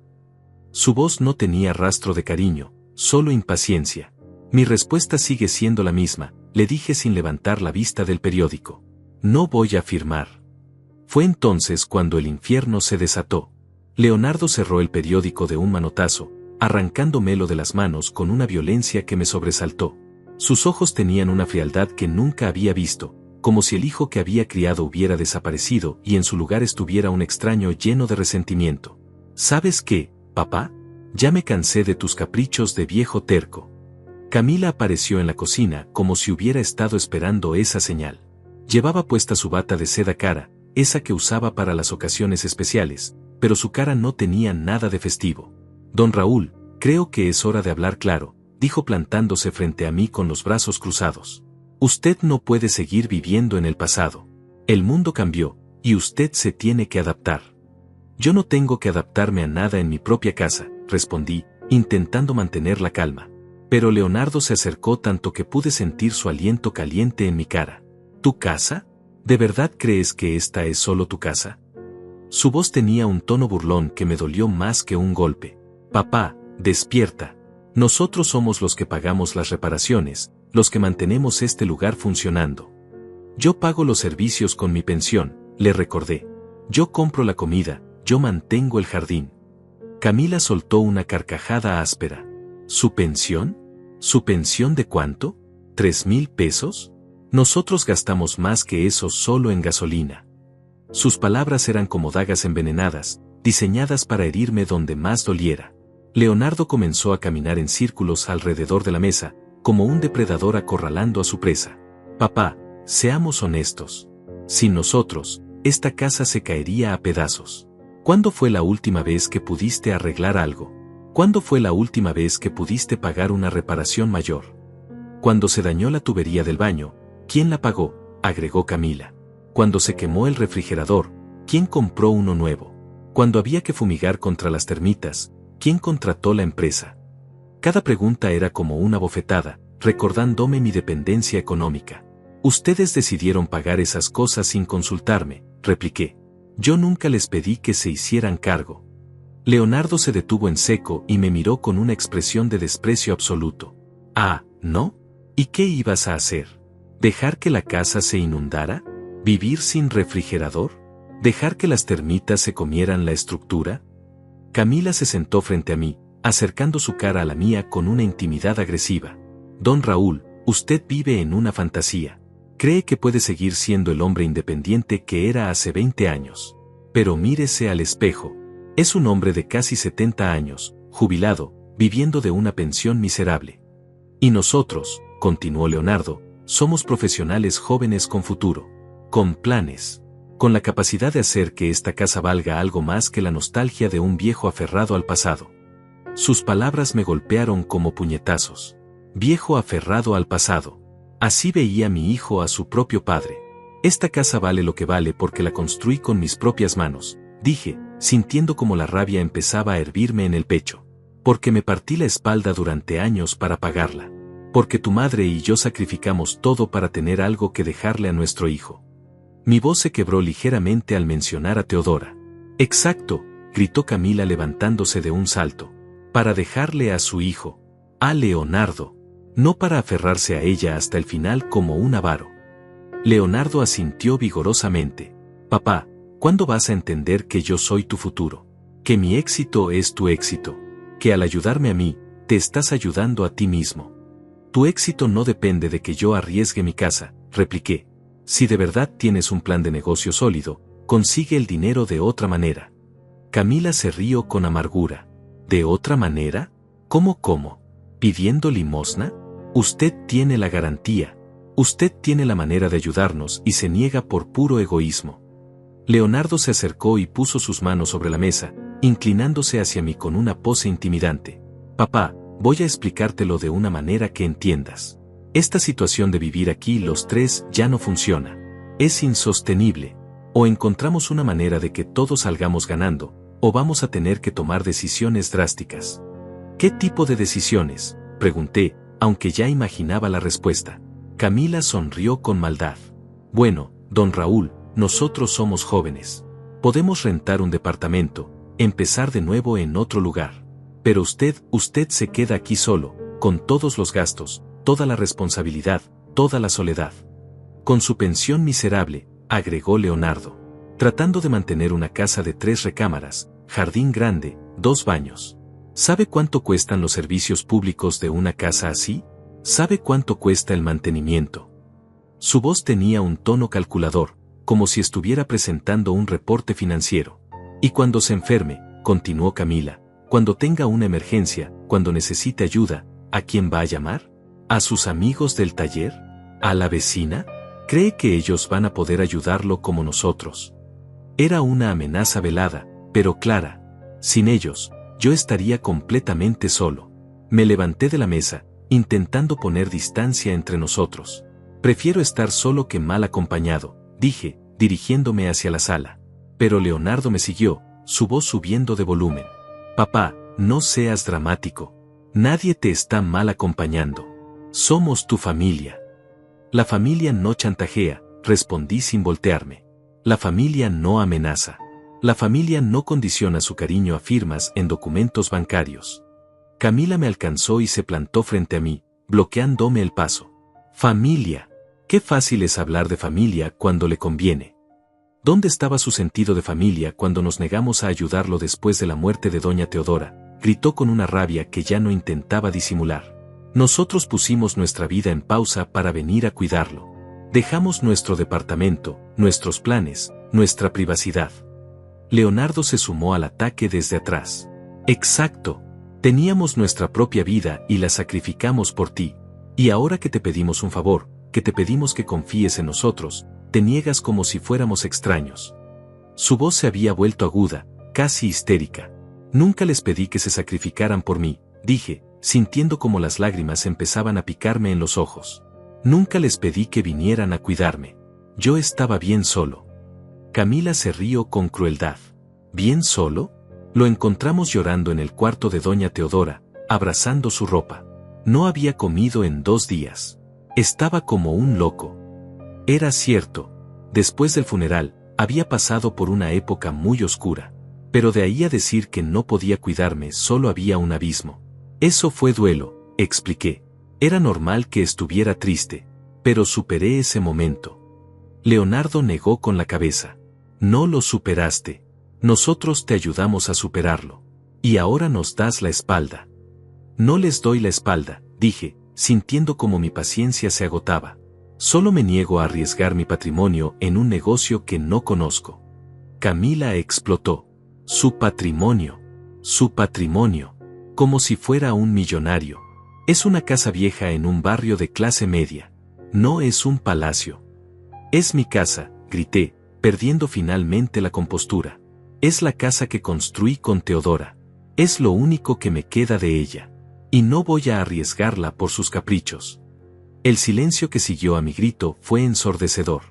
Su voz no tenía rastro de cariño, solo impaciencia. Mi respuesta sigue siendo la misma, le dije sin levantar la vista del periódico. No voy a firmar. Fue entonces cuando el infierno se desató. Leonardo cerró el periódico de un manotazo, arrancándomelo de las manos con una violencia que me sobresaltó. Sus ojos tenían una frialdad que nunca había visto, como si el hijo que había criado hubiera desaparecido y en su lugar estuviera un extraño lleno de resentimiento. ¿Sabes qué, papá? Ya me cansé de tus caprichos de viejo terco. Camila apareció en la cocina como si hubiera estado esperando esa señal. Llevaba puesta su bata de seda cara, esa que usaba para las ocasiones especiales, pero su cara no tenía nada de festivo. Don Raúl, creo que es hora de hablar claro, dijo plantándose frente a mí con los brazos cruzados. Usted no puede seguir viviendo en el pasado. El mundo cambió, y usted se tiene que adaptar. Yo no tengo que adaptarme a nada en mi propia casa, respondí, intentando mantener la calma. Pero Leonardo se acercó tanto que pude sentir su aliento caliente en mi cara. ¿Tu casa? ¿De verdad crees que esta es solo tu casa? Su voz tenía un tono burlón que me dolió más que un golpe. Papá, despierta. Nosotros somos los que pagamos las reparaciones, los que mantenemos este lugar funcionando. Yo pago los servicios con mi pensión, le recordé. Yo compro la comida, yo mantengo el jardín. Camila soltó una carcajada áspera. ¿Su pensión? ¿Su pensión de cuánto? ¿3,000 pesos? Nosotros gastamos más que eso solo en gasolina. Sus palabras eran como dagas envenenadas, diseñadas para herirme donde más doliera. Leonardo comenzó a caminar en círculos alrededor de la mesa, como un depredador acorralando a su presa. Papá, seamos honestos. Sin nosotros, esta casa se caería a pedazos. ¿Cuándo fue la última vez que pudiste arreglar algo? ¿Cuándo fue la última vez que pudiste pagar una reparación mayor? Cuando se dañó la tubería del baño, ¿quién la pagó?, agregó Camila. Cuando se quemó el refrigerador, ¿quién compró uno nuevo? Cuando había que fumigar contra las termitas, ¿quién contrató la empresa? Cada pregunta era como una bofetada, recordándome mi dependencia económica. Ustedes decidieron pagar esas cosas sin consultarme, repliqué. Yo nunca les pedí que se hicieran cargo. Leonardo se detuvo en seco y me miró con una expresión de desprecio absoluto. Ah, ¿no? ¿Y qué ibas a hacer? ¿Dejar que la casa se inundara? ¿Vivir sin refrigerador? ¿Dejar que las termitas se comieran la estructura? Camila se sentó frente a mí, acercando su cara a la mía con una intimidad agresiva. Don Raúl, usted vive en una fantasía. Cree que puede seguir siendo el hombre independiente que era hace 20 años. Pero mírese al espejo. Es un hombre de casi 70 años, jubilado, viviendo de una pensión miserable. Y nosotros, continuó Leonardo, somos profesionales jóvenes con futuro, con planes, con la capacidad de hacer que esta casa valga algo más que la nostalgia de un viejo aferrado al pasado. Sus palabras me golpearon como puñetazos. Viejo aferrado al pasado. Así veía mi hijo a su propio padre. Esta casa vale lo que vale porque la construí con mis propias manos, dije, sintiendo como la rabia empezaba a hervirme en el pecho. Porque me partí la espalda durante años para pagarla. Porque tu madre y yo sacrificamos todo para tener algo que dejarle a nuestro hijo. Mi voz se quebró ligeramente al mencionar a Teodora. Exacto, gritó Camila levantándose de un salto. Para dejarle a su hijo, a Leonardo, no para aferrarse a ella hasta el final como un avaro. Leonardo asintió vigorosamente. Papá, ¿cuándo vas a entender que yo soy tu futuro? Que mi éxito es tu éxito. Que al ayudarme a mí, te estás ayudando a ti mismo. Tu éxito no depende de que yo arriesgue mi casa, repliqué. Si de verdad tienes un plan de negocio sólido, consigue el dinero de otra manera. Camila se rió con amargura. ¿De otra manera? ¿Cómo? ¿Pidiendo limosna? Usted tiene la garantía. Usted tiene la manera de ayudarnos y se niega por puro egoísmo. Leonardo se acercó y puso sus manos sobre la mesa, inclinándose hacia mí con una pose intimidante. Papá, voy a explicártelo de una manera que entiendas. Esta situación de vivir aquí los tres ya no funciona. Es insostenible. O encontramos una manera de que todos salgamos ganando, o vamos a tener que tomar decisiones drásticas. ¿Qué tipo de decisiones?, pregunté, aunque ya imaginaba la respuesta. Camila sonrió con maldad. Bueno, don Raúl, nosotros somos jóvenes. Podemos rentar un departamento, empezar de nuevo en otro lugar. Pero usted se queda aquí solo, con todos los gastos, toda la responsabilidad, toda la soledad. Con su pensión miserable, agregó Leonardo. Tratando de mantener una casa de 3 recámaras, jardín grande, 2 baños. ¿Sabe cuánto cuestan los servicios públicos de una casa así? ¿Sabe cuánto cuesta el mantenimiento? Su voz tenía un tono calculador, como si estuviera presentando un reporte financiero. Y cuando se enferme, continuó Camila, cuando tenga una emergencia, cuando necesite ayuda, ¿a quién va a llamar? ¿A sus amigos del taller? ¿A la vecina? ¿Cree que ellos van a poder ayudarlo como nosotros? Era una amenaza velada, pero clara. Sin ellos, yo estaría completamente solo. Me levanté de la mesa, intentando poner distancia entre nosotros. Prefiero estar solo que mal acompañado, dije, dirigiéndome hacia la sala. Pero Leonardo me siguió, su voz subiendo de volumen. Papá, no seas dramático. Nadie te está mal acompañando. Somos tu familia. La familia no chantajea, respondí sin voltearme. La familia no amenaza. La familia no condiciona su cariño a firmas en documentos bancarios. Camila me alcanzó y se plantó frente a mí, bloqueándome el paso. Familia. Qué fácil es hablar de familia cuando le conviene. ¿Dónde estaba su sentido de familia cuando nos negamos a ayudarlo después de la muerte de doña Teodora? Gritó con una rabia que ya no intentaba disimular. Nosotros pusimos nuestra vida en pausa para venir a cuidarlo. Dejamos nuestro departamento, nuestros planes, nuestra privacidad. Leonardo se sumó al ataque desde atrás. Exacto. Teníamos nuestra propia vida y la sacrificamos por ti. Y ahora que te pedimos un favor, que te pedimos que confíes en nosotros, te niegas como si fuéramos extraños. Su voz se había vuelto aguda, casi histérica. Nunca les pedí que se sacrificaran por mí, dije, sintiendo como las lágrimas empezaban a picarme en los ojos. Nunca les pedí que vinieran a cuidarme. Yo estaba bien solo. Camila se rió con crueldad. ¿Bien solo? Lo encontramos llorando en el cuarto de doña Teodora, abrazando su ropa. No había comido en 2 días. Estaba como un loco. Era cierto. Después del funeral, había pasado por una época muy oscura. Pero de ahí a decir que no podía cuidarme solo había un abismo. Eso fue duelo, expliqué. Era normal que estuviera triste, pero superé ese momento. Leonardo negó con la cabeza. No lo superaste. Nosotros te ayudamos a superarlo. Y ahora nos das la espalda. No les doy la espalda, dije, sintiendo como mi paciencia se agotaba. Solo me niego a arriesgar mi patrimonio en un negocio que no conozco. Camila explotó. Su patrimonio. Su patrimonio. Como si fuera un millonario. Es una casa vieja en un barrio de clase media. No es un palacio. Es mi casa, grité, perdiendo finalmente la compostura. Es la casa que construí con Teodora. Es lo único que me queda de ella. Y no voy a arriesgarla por sus caprichos. El silencio que siguió a mi grito fue ensordecedor.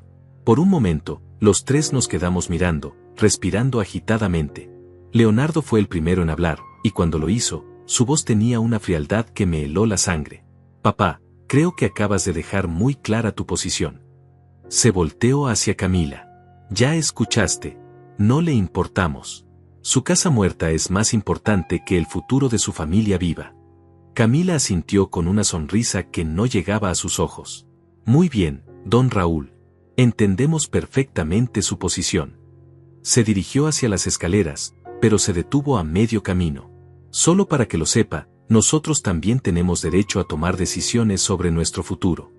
Por un momento, los tres nos quedamos mirando, respirando agitadamente. Leonardo fue el primero en hablar, y cuando lo hizo, su voz tenía una frialdad que me heló la sangre. Papá, creo que acabas de dejar muy clara tu posición. Se volteó hacia Camila. Ya escuchaste. No le importamos. Su casa muerta es más importante que el futuro de su familia viva. Camila asintió con una sonrisa que no llegaba a sus ojos. Muy bien, don Raúl. Entendemos perfectamente su posición. Se dirigió hacia las escaleras, pero se detuvo a medio camino. Solo para que lo sepa, nosotros también tenemos derecho a tomar decisiones sobre nuestro futuro.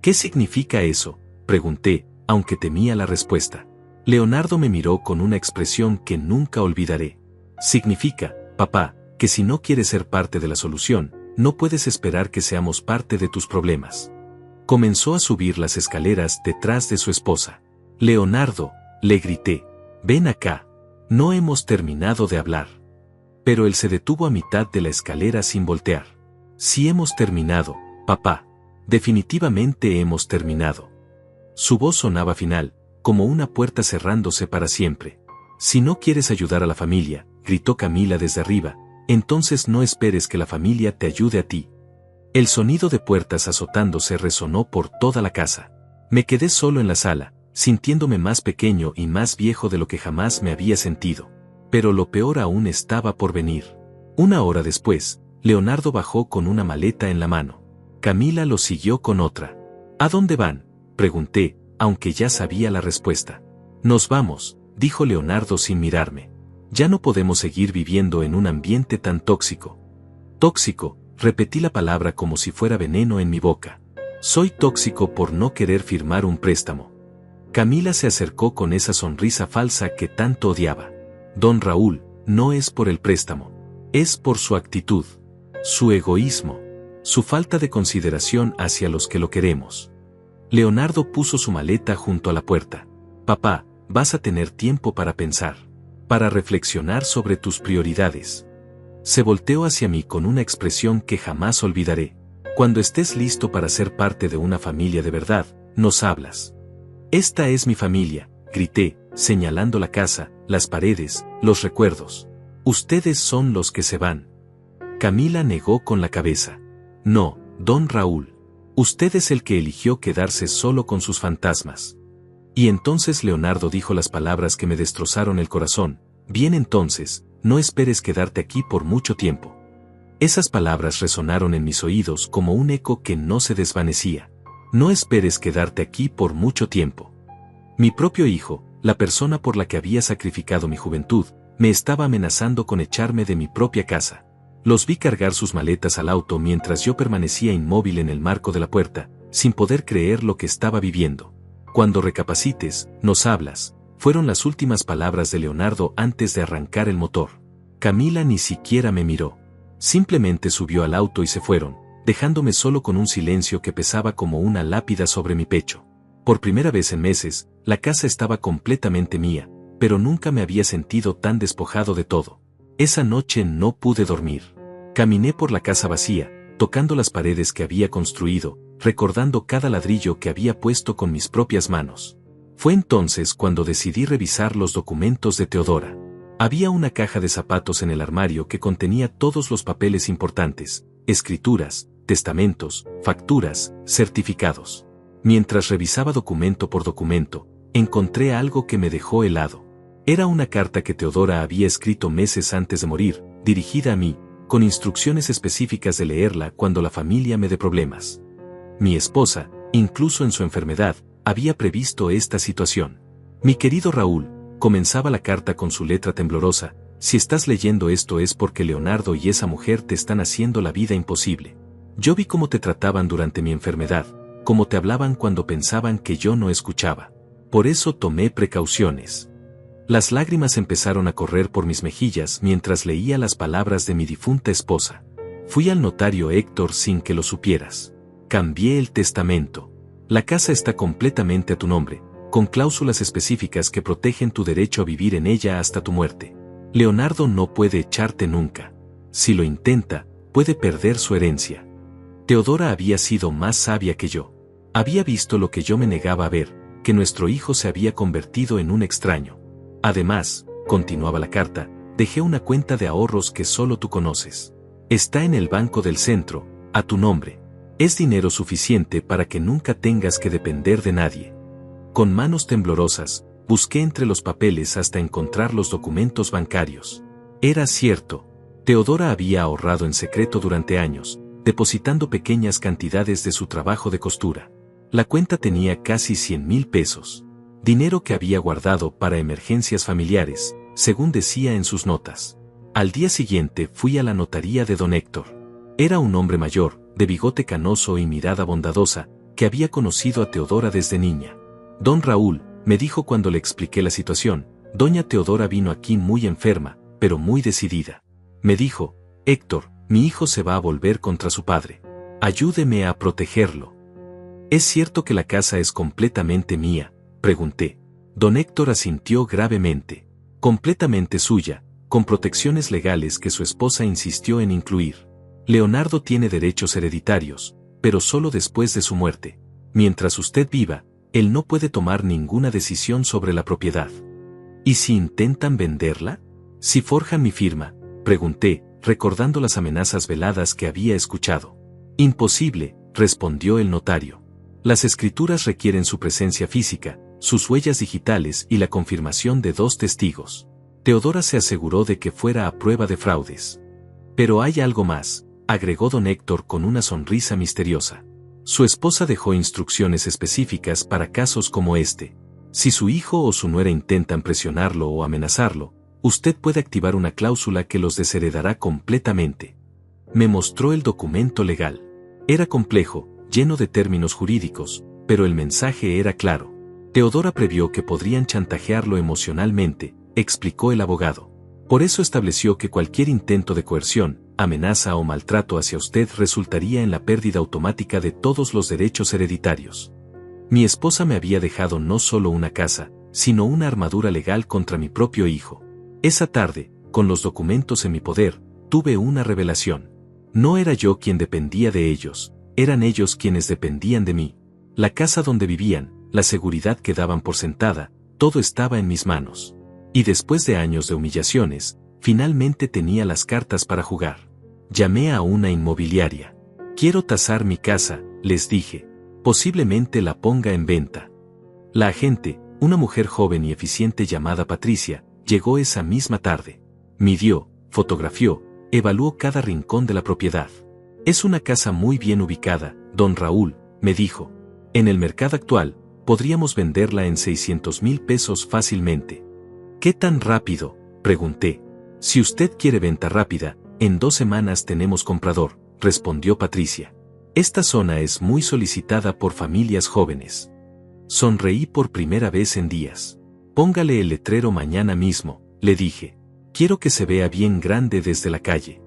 ¿Qué significa eso?, pregunté, aunque temía la respuesta. Leonardo me miró con una expresión que nunca olvidaré. Significa, papá, que si no quieres ser parte de la solución, no puedes esperar que seamos parte de tus problemas. Comenzó a subir las escaleras detrás de su esposa. Leonardo, le grité, ven acá. No hemos terminado de hablar. Pero él se detuvo a mitad de la escalera sin voltear. Sí hemos terminado, papá. Definitivamente hemos terminado. Su voz sonaba final, como una puerta cerrándose para siempre. Si no quieres ayudar a la familia, gritó Camila desde arriba, entonces no esperes que la familia te ayude a ti. El sonido de puertas azotándose resonó por toda la casa. Me quedé solo en la sala, sintiéndome más pequeño y más viejo de lo que jamás me había sentido. Pero lo peor aún estaba por venir. Una hora después, Leonardo bajó con una maleta en la mano. Camila lo siguió con otra. ¿A dónde van?, pregunté, aunque ya sabía la respuesta. Nos vamos, dijo Leonardo sin mirarme. Ya no podemos seguir viviendo en un ambiente tan tóxico. Tóxico, repetí la palabra como si fuera veneno en mi boca. Soy tóxico por no querer firmar un préstamo. Camila se acercó con esa sonrisa falsa que tanto odiaba. Don Raúl, no es por el préstamo. Es por su actitud, su egoísmo, su falta de consideración hacia los que lo queremos. Leonardo puso su maleta junto a la puerta. Papá, vas a tener tiempo para pensar, para reflexionar sobre tus prioridades. Se volteó hacia mí con una expresión que jamás olvidaré. Cuando estés listo para ser parte de una familia de verdad, nos hablas. Esta es mi familia, grité, señalando la casa, las paredes, los recuerdos. Ustedes son los que se van. Camila negó con la cabeza. No, don Raúl. Usted es el que eligió quedarse solo con sus fantasmas. Y entonces Leonardo dijo las palabras que me destrozaron el corazón. Bien entonces, no esperes quedarte aquí por mucho tiempo. Esas palabras resonaron en mis oídos como un eco que no se desvanecía. No esperes quedarte aquí por mucho tiempo. Mi propio hijo, la persona por la que había sacrificado mi juventud, me estaba amenazando con echarme de mi propia casa. Los vi cargar sus maletas al auto mientras yo permanecía inmóvil en el marco de la puerta, sin poder creer lo que estaba viviendo. Cuando recapacites, nos hablas, fueron las últimas palabras de Leonardo antes de arrancar el motor. Camila ni siquiera me miró. Simplemente subió al auto y se fueron, dejándome solo con un silencio que pesaba como una lápida sobre mi pecho. Por primera vez en meses, la casa estaba completamente mía, pero nunca me había sentido tan despojado de todo. Esa noche no pude dormir. Caminé por la casa vacía, tocando las paredes que había construido, recordando cada ladrillo que había puesto con mis propias manos. Fue entonces cuando decidí revisar los documentos de Teodora. Había una caja de zapatos en el armario que contenía todos los papeles importantes, escrituras, testamentos, facturas, certificados. Mientras revisaba documento por documento, encontré algo que me dejó helado. Era una carta que Teodora había escrito meses antes de morir, dirigida a mí, con instrucciones específicas de leerla cuando la familia me dé problemas. Mi esposa, incluso en su enfermedad, había previsto esta situación. Mi querido Raúl, comenzaba la carta con su letra temblorosa, si estás leyendo esto es porque Leonardo y esa mujer te están haciendo la vida imposible. Yo vi cómo te trataban durante mi enfermedad, cómo te hablaban cuando pensaban que yo no escuchaba. Por eso tomé precauciones. Las lágrimas empezaron a correr por mis mejillas mientras leía las palabras de mi difunta esposa. Fui al notario Héctor sin que lo supieras. Cambié el testamento. La casa está completamente a tu nombre, con cláusulas específicas que protegen tu derecho a vivir en ella hasta tu muerte. Leonardo no puede echarte nunca. Si lo intenta, puede perder su herencia. Teodora había sido más sabia que yo. Había visto lo que yo me negaba a ver, que nuestro hijo se había convertido en un extraño. Además, continuaba la carta, dejé una cuenta de ahorros que solo tú conoces. Está en el banco del centro, a tu nombre. Es dinero suficiente para que nunca tengas que depender de nadie. Con manos temblorosas, busqué entre los papeles hasta encontrar los documentos bancarios. Era cierto, Teodora había ahorrado en secreto durante años, depositando pequeñas cantidades de su trabajo de costura. La cuenta tenía casi 100,000 pesos. Dinero que había guardado para emergencias familiares, según decía en sus notas. Al día siguiente fui a la notaría de don Héctor. Era un hombre mayor, de bigote canoso y mirada bondadosa, que había conocido a Teodora desde niña. Don Raúl, me dijo cuando le expliqué la situación, doña Teodora vino aquí muy enferma, pero muy decidida. Me dijo, Héctor, mi hijo se va a volver contra su padre. Ayúdeme a protegerlo. ¿Es cierto que la casa es completamente mía?, pregunté. Don Héctor asintió gravemente. Completamente suya, con protecciones legales que su esposa insistió en incluir. Leonardo tiene derechos hereditarios, pero solo después de su muerte. Mientras usted viva, él no puede tomar ninguna decisión sobre la propiedad. ¿Y si intentan venderla? ¿Si forjan mi firma?, pregunté, recordando las amenazas veladas que había escuchado. Imposible, respondió el notario. Las escrituras requieren su presencia física, sus huellas digitales y la confirmación de 2 testigos. Teodora se aseguró de que fuera a prueba de fraudes. Pero hay algo más, agregó don Héctor con una sonrisa misteriosa. Su esposa dejó instrucciones específicas para casos como este. Si su hijo o su nuera intentan presionarlo o amenazarlo, usted puede activar una cláusula que los desheredará completamente. Me mostró el documento legal. Era complejo, lleno de términos jurídicos, pero el mensaje era claro. Teodora previó que podrían chantajearlo emocionalmente, explicó el abogado. Por eso estableció que cualquier intento de coerción, amenaza o maltrato hacia usted resultaría en la pérdida automática de todos los derechos hereditarios. Mi esposa me había dejado no solo una casa, sino una armadura legal contra mi propio hijo. Esa tarde, con los documentos en mi poder, tuve una revelación. No era yo quien dependía de ellos, eran ellos quienes dependían de mí. La casa donde vivían, la seguridad que daban por sentada, todo estaba en mis manos. Y después de años de humillaciones, finalmente tenía las cartas para jugar. Llamé a una inmobiliaria. Quiero tasar mi casa, les dije. Posiblemente la ponga en venta. La agente, una mujer joven y eficiente llamada Patricia, llegó esa misma tarde. Midió, fotografió, evaluó cada rincón de la propiedad. Es una casa muy bien ubicada, don Raúl, me dijo. En el mercado actual, podríamos venderla en 600,000 pesos fácilmente. ¿Qué tan rápido?, pregunté. Si usted quiere venta rápida, en 2 semanas tenemos comprador, respondió Patricia. Esta zona es muy solicitada por familias jóvenes. Sonreí por primera vez en días. Póngale el letrero mañana mismo, le dije. Quiero que se vea bien grande desde la calle.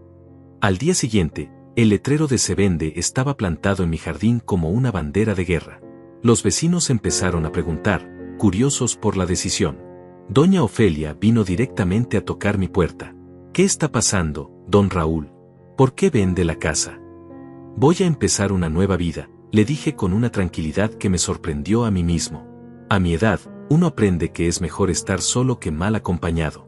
Al día siguiente, el letrero de "Se vende" estaba plantado en mi jardín como una bandera de guerra. Los vecinos empezaron a preguntar, curiosos por la decisión. Doña Ofelia vino directamente a tocar mi puerta. ¿Qué está pasando, don Raúl? ¿Por qué vende la casa? Voy a empezar una nueva vida, le dije con una tranquilidad que me sorprendió a mí mismo. A mi edad, uno aprende que es mejor estar solo que mal acompañado.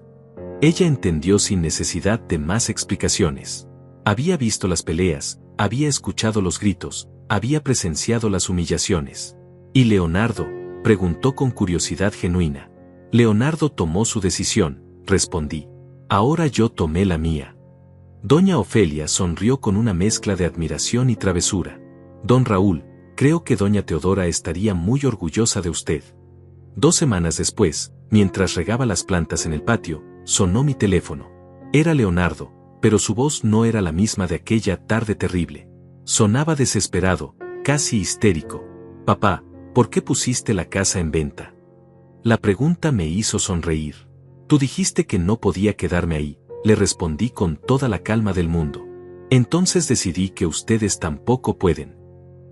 Ella entendió sin necesidad de más explicaciones. Había visto las peleas, había escuchado los gritos, había presenciado las humillaciones. ¿Y Leonardo?, preguntó con curiosidad genuina. Leonardo tomó su decisión, respondí. Ahora yo tomé la mía. Doña Ofelia sonrió con una mezcla de admiración y travesura. Don Raúl, creo que doña Teodora estaría muy orgullosa de usted. 2 semanas después, mientras regaba las plantas en el patio, sonó mi teléfono. Era Leonardo, pero su voz no era la misma de aquella tarde terrible. Sonaba desesperado, casi histérico. Papá, ¿por qué pusiste la casa en venta? La pregunta me hizo sonreír. Tú dijiste que no podía quedarme ahí, le respondí con toda la calma del mundo. Entonces decidí que ustedes tampoco pueden.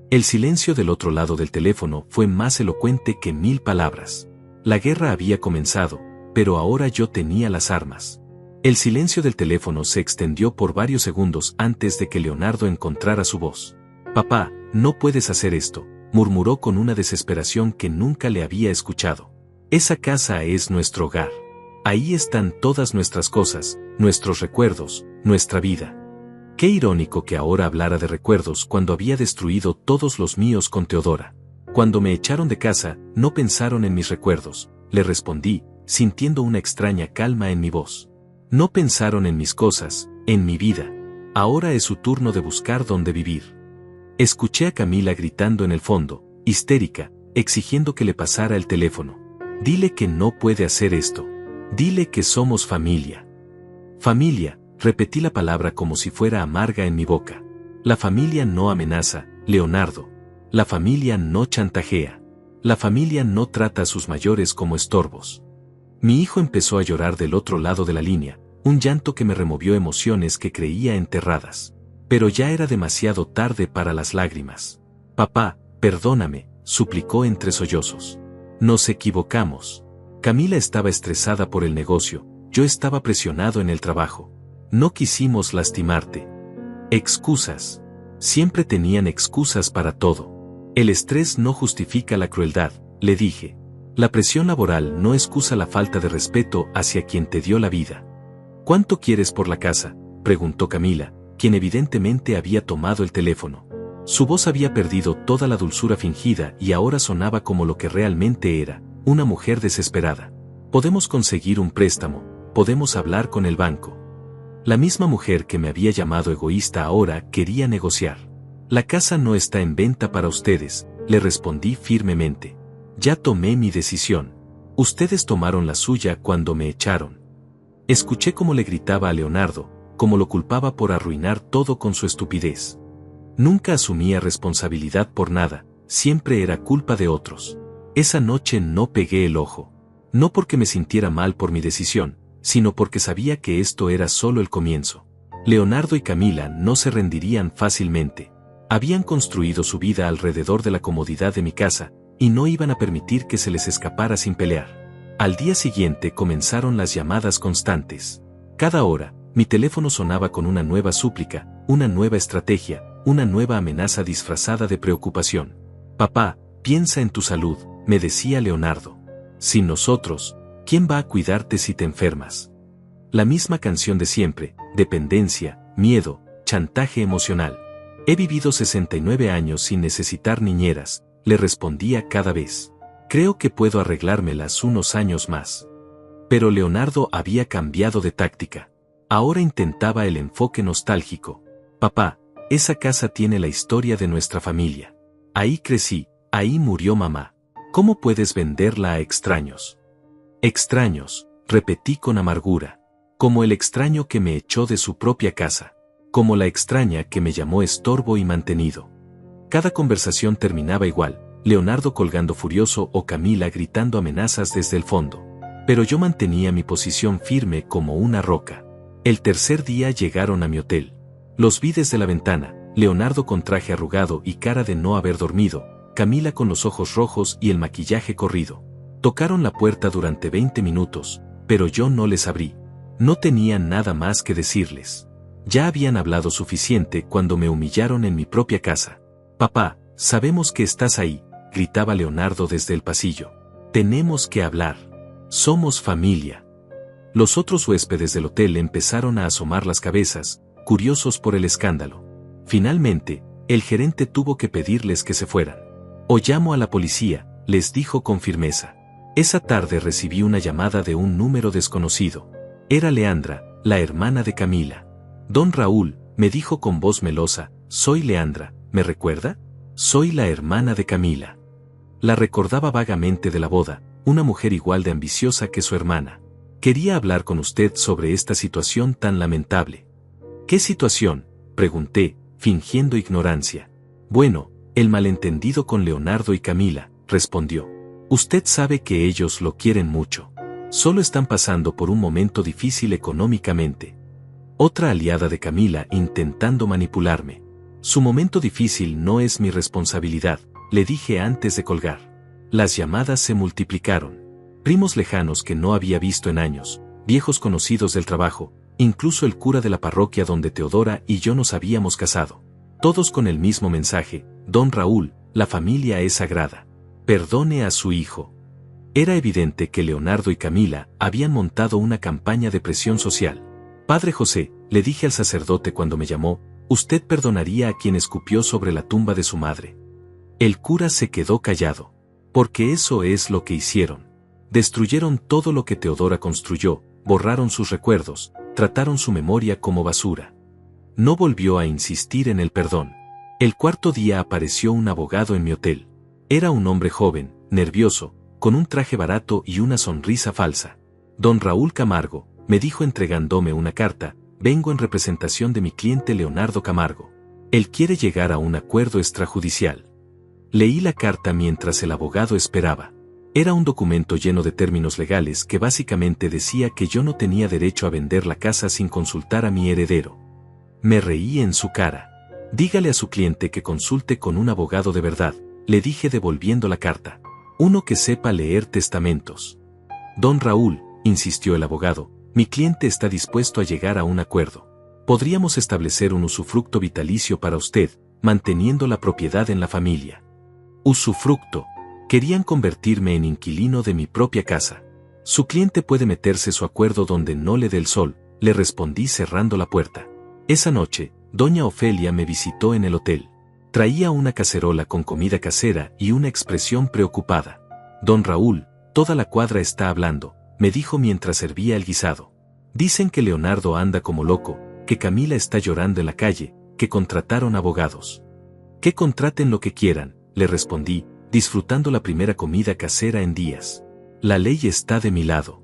El silencio del otro lado del teléfono fue más elocuente que 1000 palabras. La guerra había comenzado, pero ahora yo tenía las armas. El silencio del teléfono se extendió por varios segundos antes de que Leonardo encontrara su voz. Papá, no puedes hacer esto, murmuró con una desesperación que nunca le había escuchado. Esa casa es nuestro hogar. Ahí están todas nuestras cosas, nuestros recuerdos, nuestra vida. Qué irónico que ahora hablara de recuerdos cuando había destruido todos los míos con Teodora. Cuando me echaron de casa, no pensaron en mis recuerdos, le respondí, sintiendo una extraña calma en mi voz. No pensaron en mis cosas, en mi vida. Ahora es su turno de buscar dónde vivir. Escuché a Camila gritando en el fondo, histérica, exigiendo que le pasara el teléfono. Dile que no puede hacer esto. Dile que somos familia. Familia, repetí la palabra como si fuera amarga en mi boca. La familia no amenaza, Leonardo. La familia no chantajea. La familia no trata a sus mayores como estorbos. Mi hijo empezó a llorar del otro lado de la línea, un llanto que me removió emociones que creía enterradas. Pero ya era demasiado tarde para las lágrimas. Papá, Perdóname, suplicó entre sollozos. Nos equivocamos. Camila estaba estresada por el negocio, yo estaba presionado en el trabajo. No quisimos lastimarte. Excusas. Siempre tenían excusas para todo. El estrés no justifica la crueldad, le dije. La presión laboral no excusa la falta de respeto hacia quien te dio la vida. ¿Cuánto quieres por la casa?, preguntó Camila, quien evidentemente había tomado el teléfono. Su voz había perdido toda la dulzura fingida y ahora sonaba como lo que realmente era, una mujer desesperada. Podemos conseguir un préstamo, podemos hablar con el banco. La misma mujer que me había llamado egoísta ahora quería negociar. La casa no está en venta para ustedes, le respondí firmemente. Ya tomé mi decisión. Ustedes tomaron la suya cuando me echaron. Escuché cómo le gritaba a Leonardo, cómo lo culpaba por arruinar todo con su estupidez. Nunca asumía responsabilidad por nada, siempre era culpa de otros. Esa noche no pegué el ojo. No porque me sintiera mal por mi decisión, sino porque sabía que esto era solo el comienzo. Leonardo y Camila no se rendirían fácilmente. Habían construido su vida alrededor de la comodidad de mi casa, y no iban a permitir que se les escapara sin pelear. Al día siguiente comenzaron las llamadas constantes. Cada hora, mi teléfono sonaba con una nueva súplica, una nueva estrategia, una nueva amenaza disfrazada de preocupación. Papá, piensa en tu salud, me decía Leonardo. Sin nosotros, ¿quién va a cuidarte si te enfermas? La misma canción de siempre, dependencia, miedo, chantaje emocional. He vivido 69 años sin necesitar niñeras, le respondía cada vez. Creo que puedo arreglármelas unos años más. Pero Leonardo había cambiado de táctica. Ahora intentaba el enfoque nostálgico. Papá, esa casa tiene la historia de nuestra familia. Ahí crecí, ahí murió mamá. ¿Cómo puedes venderla a extraños? Extraños, repetí con amargura. Como el extraño que me echó de su propia casa. Como la extraña que me llamó estorbo y mantenido. Cada conversación terminaba igual, Leonardo colgando furioso o Camila gritando amenazas desde el fondo. Pero yo mantenía mi posición firme como una roca. El tercer día llegaron a mi hotel. Los vi desde la ventana, Leonardo con traje arrugado y cara de no haber dormido, Camila con los ojos rojos y el maquillaje corrido. Tocaron la puerta durante 20 minutos, pero yo no les abrí. No tenía nada más que decirles. Ya habían hablado suficiente cuando me humillaron en mi propia casa. Papá, sabemos que estás ahí, gritaba Leonardo desde el pasillo. Tenemos que hablar. Somos familia. Los otros huéspedes del hotel empezaron a asomar las cabezas, curiosos por el escándalo. Finalmente, el gerente tuvo que pedirles que se fueran. O llamo a la policía, les dijo con firmeza. Esa tarde recibí una llamada de un número desconocido. Era Leandra, la hermana de Camila. Don Raúl, me dijo con voz melosa, soy Leandra, ¿me recuerda? Soy la hermana de Camila. La recordaba vagamente de la boda, una mujer igual de ambiciosa que su hermana. Quería hablar con usted sobre esta situación tan lamentable. ¿Qué situación?, pregunté, fingiendo ignorancia. Bueno, el malentendido con Leonardo y Camila, respondió. Usted sabe que ellos lo quieren mucho. Solo están pasando por un momento difícil económicamente. Otra aliada de Camila intentando manipularme. Su momento difícil no es mi responsabilidad, le dije antes de colgar. Las llamadas se multiplicaron. Primos lejanos que no había visto en años, viejos conocidos del trabajo, incluso el cura de la parroquia donde Teodora y yo nos habíamos casado. Todos con el mismo mensaje, Don Raúl, la familia es sagrada. Perdone a su hijo. Era evidente que Leonardo y Camila habían montado una campaña de presión social. Padre José, le dije al sacerdote cuando me llamó, usted perdonaría a quien escupió sobre la tumba de su madre. El cura se quedó callado. Porque eso es lo que hicieron. Destruyeron todo lo que Teodora construyó, borraron sus recuerdos, trataron su memoria como basura. No volvió a insistir en el perdón. El cuarto día apareció un abogado en mi hotel. Era un hombre joven, nervioso, con un traje barato y una sonrisa falsa. Don Raúl Camargo, me dijo entregándome una carta, vengo en representación de mi cliente Leonardo Camargo. Él quiere llegar a un acuerdo extrajudicial. Leí la carta mientras el abogado esperaba. Era un documento lleno de términos legales que básicamente decía que yo no tenía derecho a vender la casa sin consultar a mi heredero. Me reí en su cara. Dígale a su cliente que consulte con un abogado de verdad, le dije devolviendo la carta. Uno que sepa leer testamentos. Don Raúl, insistió el abogado, mi cliente está dispuesto a llegar a un acuerdo. Podríamos establecer un usufructo vitalicio para usted, manteniendo la propiedad en la familia. Usufructo. Querían convertirme en inquilino de mi propia casa. Su cliente puede meterse su acuerdo donde no le dé el sol, le respondí cerrando la puerta. Esa noche, doña Ofelia me visitó en el hotel. Traía una cacerola con comida casera y una expresión preocupada. Don Raúl, toda la cuadra está hablando, me dijo mientras servía el guisado. Dicen que Leonardo anda como loco, que Camila está llorando en la calle, que contrataron abogados. Que contraten lo que quieran, le respondí, disfrutando la primera comida casera en días. La ley está de mi lado.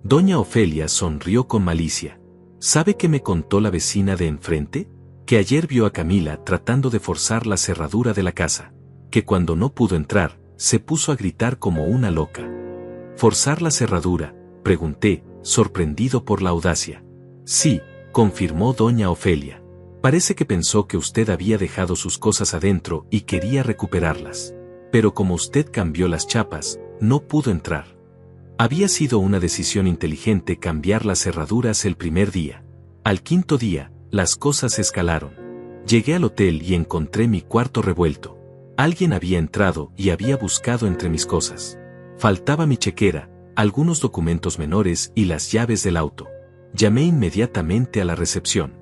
Doña Ofelia sonrió con malicia. ¿Sabe qué me contó la vecina de enfrente? Que ayer vio a Camila tratando de forzar la cerradura de la casa. Que cuando no pudo entrar, se puso a gritar como una loca. ¿Forzar la cerradura?, pregunté, sorprendido por la audacia. Sí, confirmó doña Ofelia. Parece que pensó que usted había dejado sus cosas adentro y quería recuperarlas. Pero como usted cambió las chapas, no pudo entrar. Había sido una decisión inteligente cambiar las cerraduras el primer día. Al quinto día, las cosas escalaron. Llegué al hotel y encontré mi cuarto revuelto. Alguien había entrado y había buscado entre mis cosas. Faltaba mi chequera, algunos documentos menores y las llaves del auto. Llamé inmediatamente a la recepción.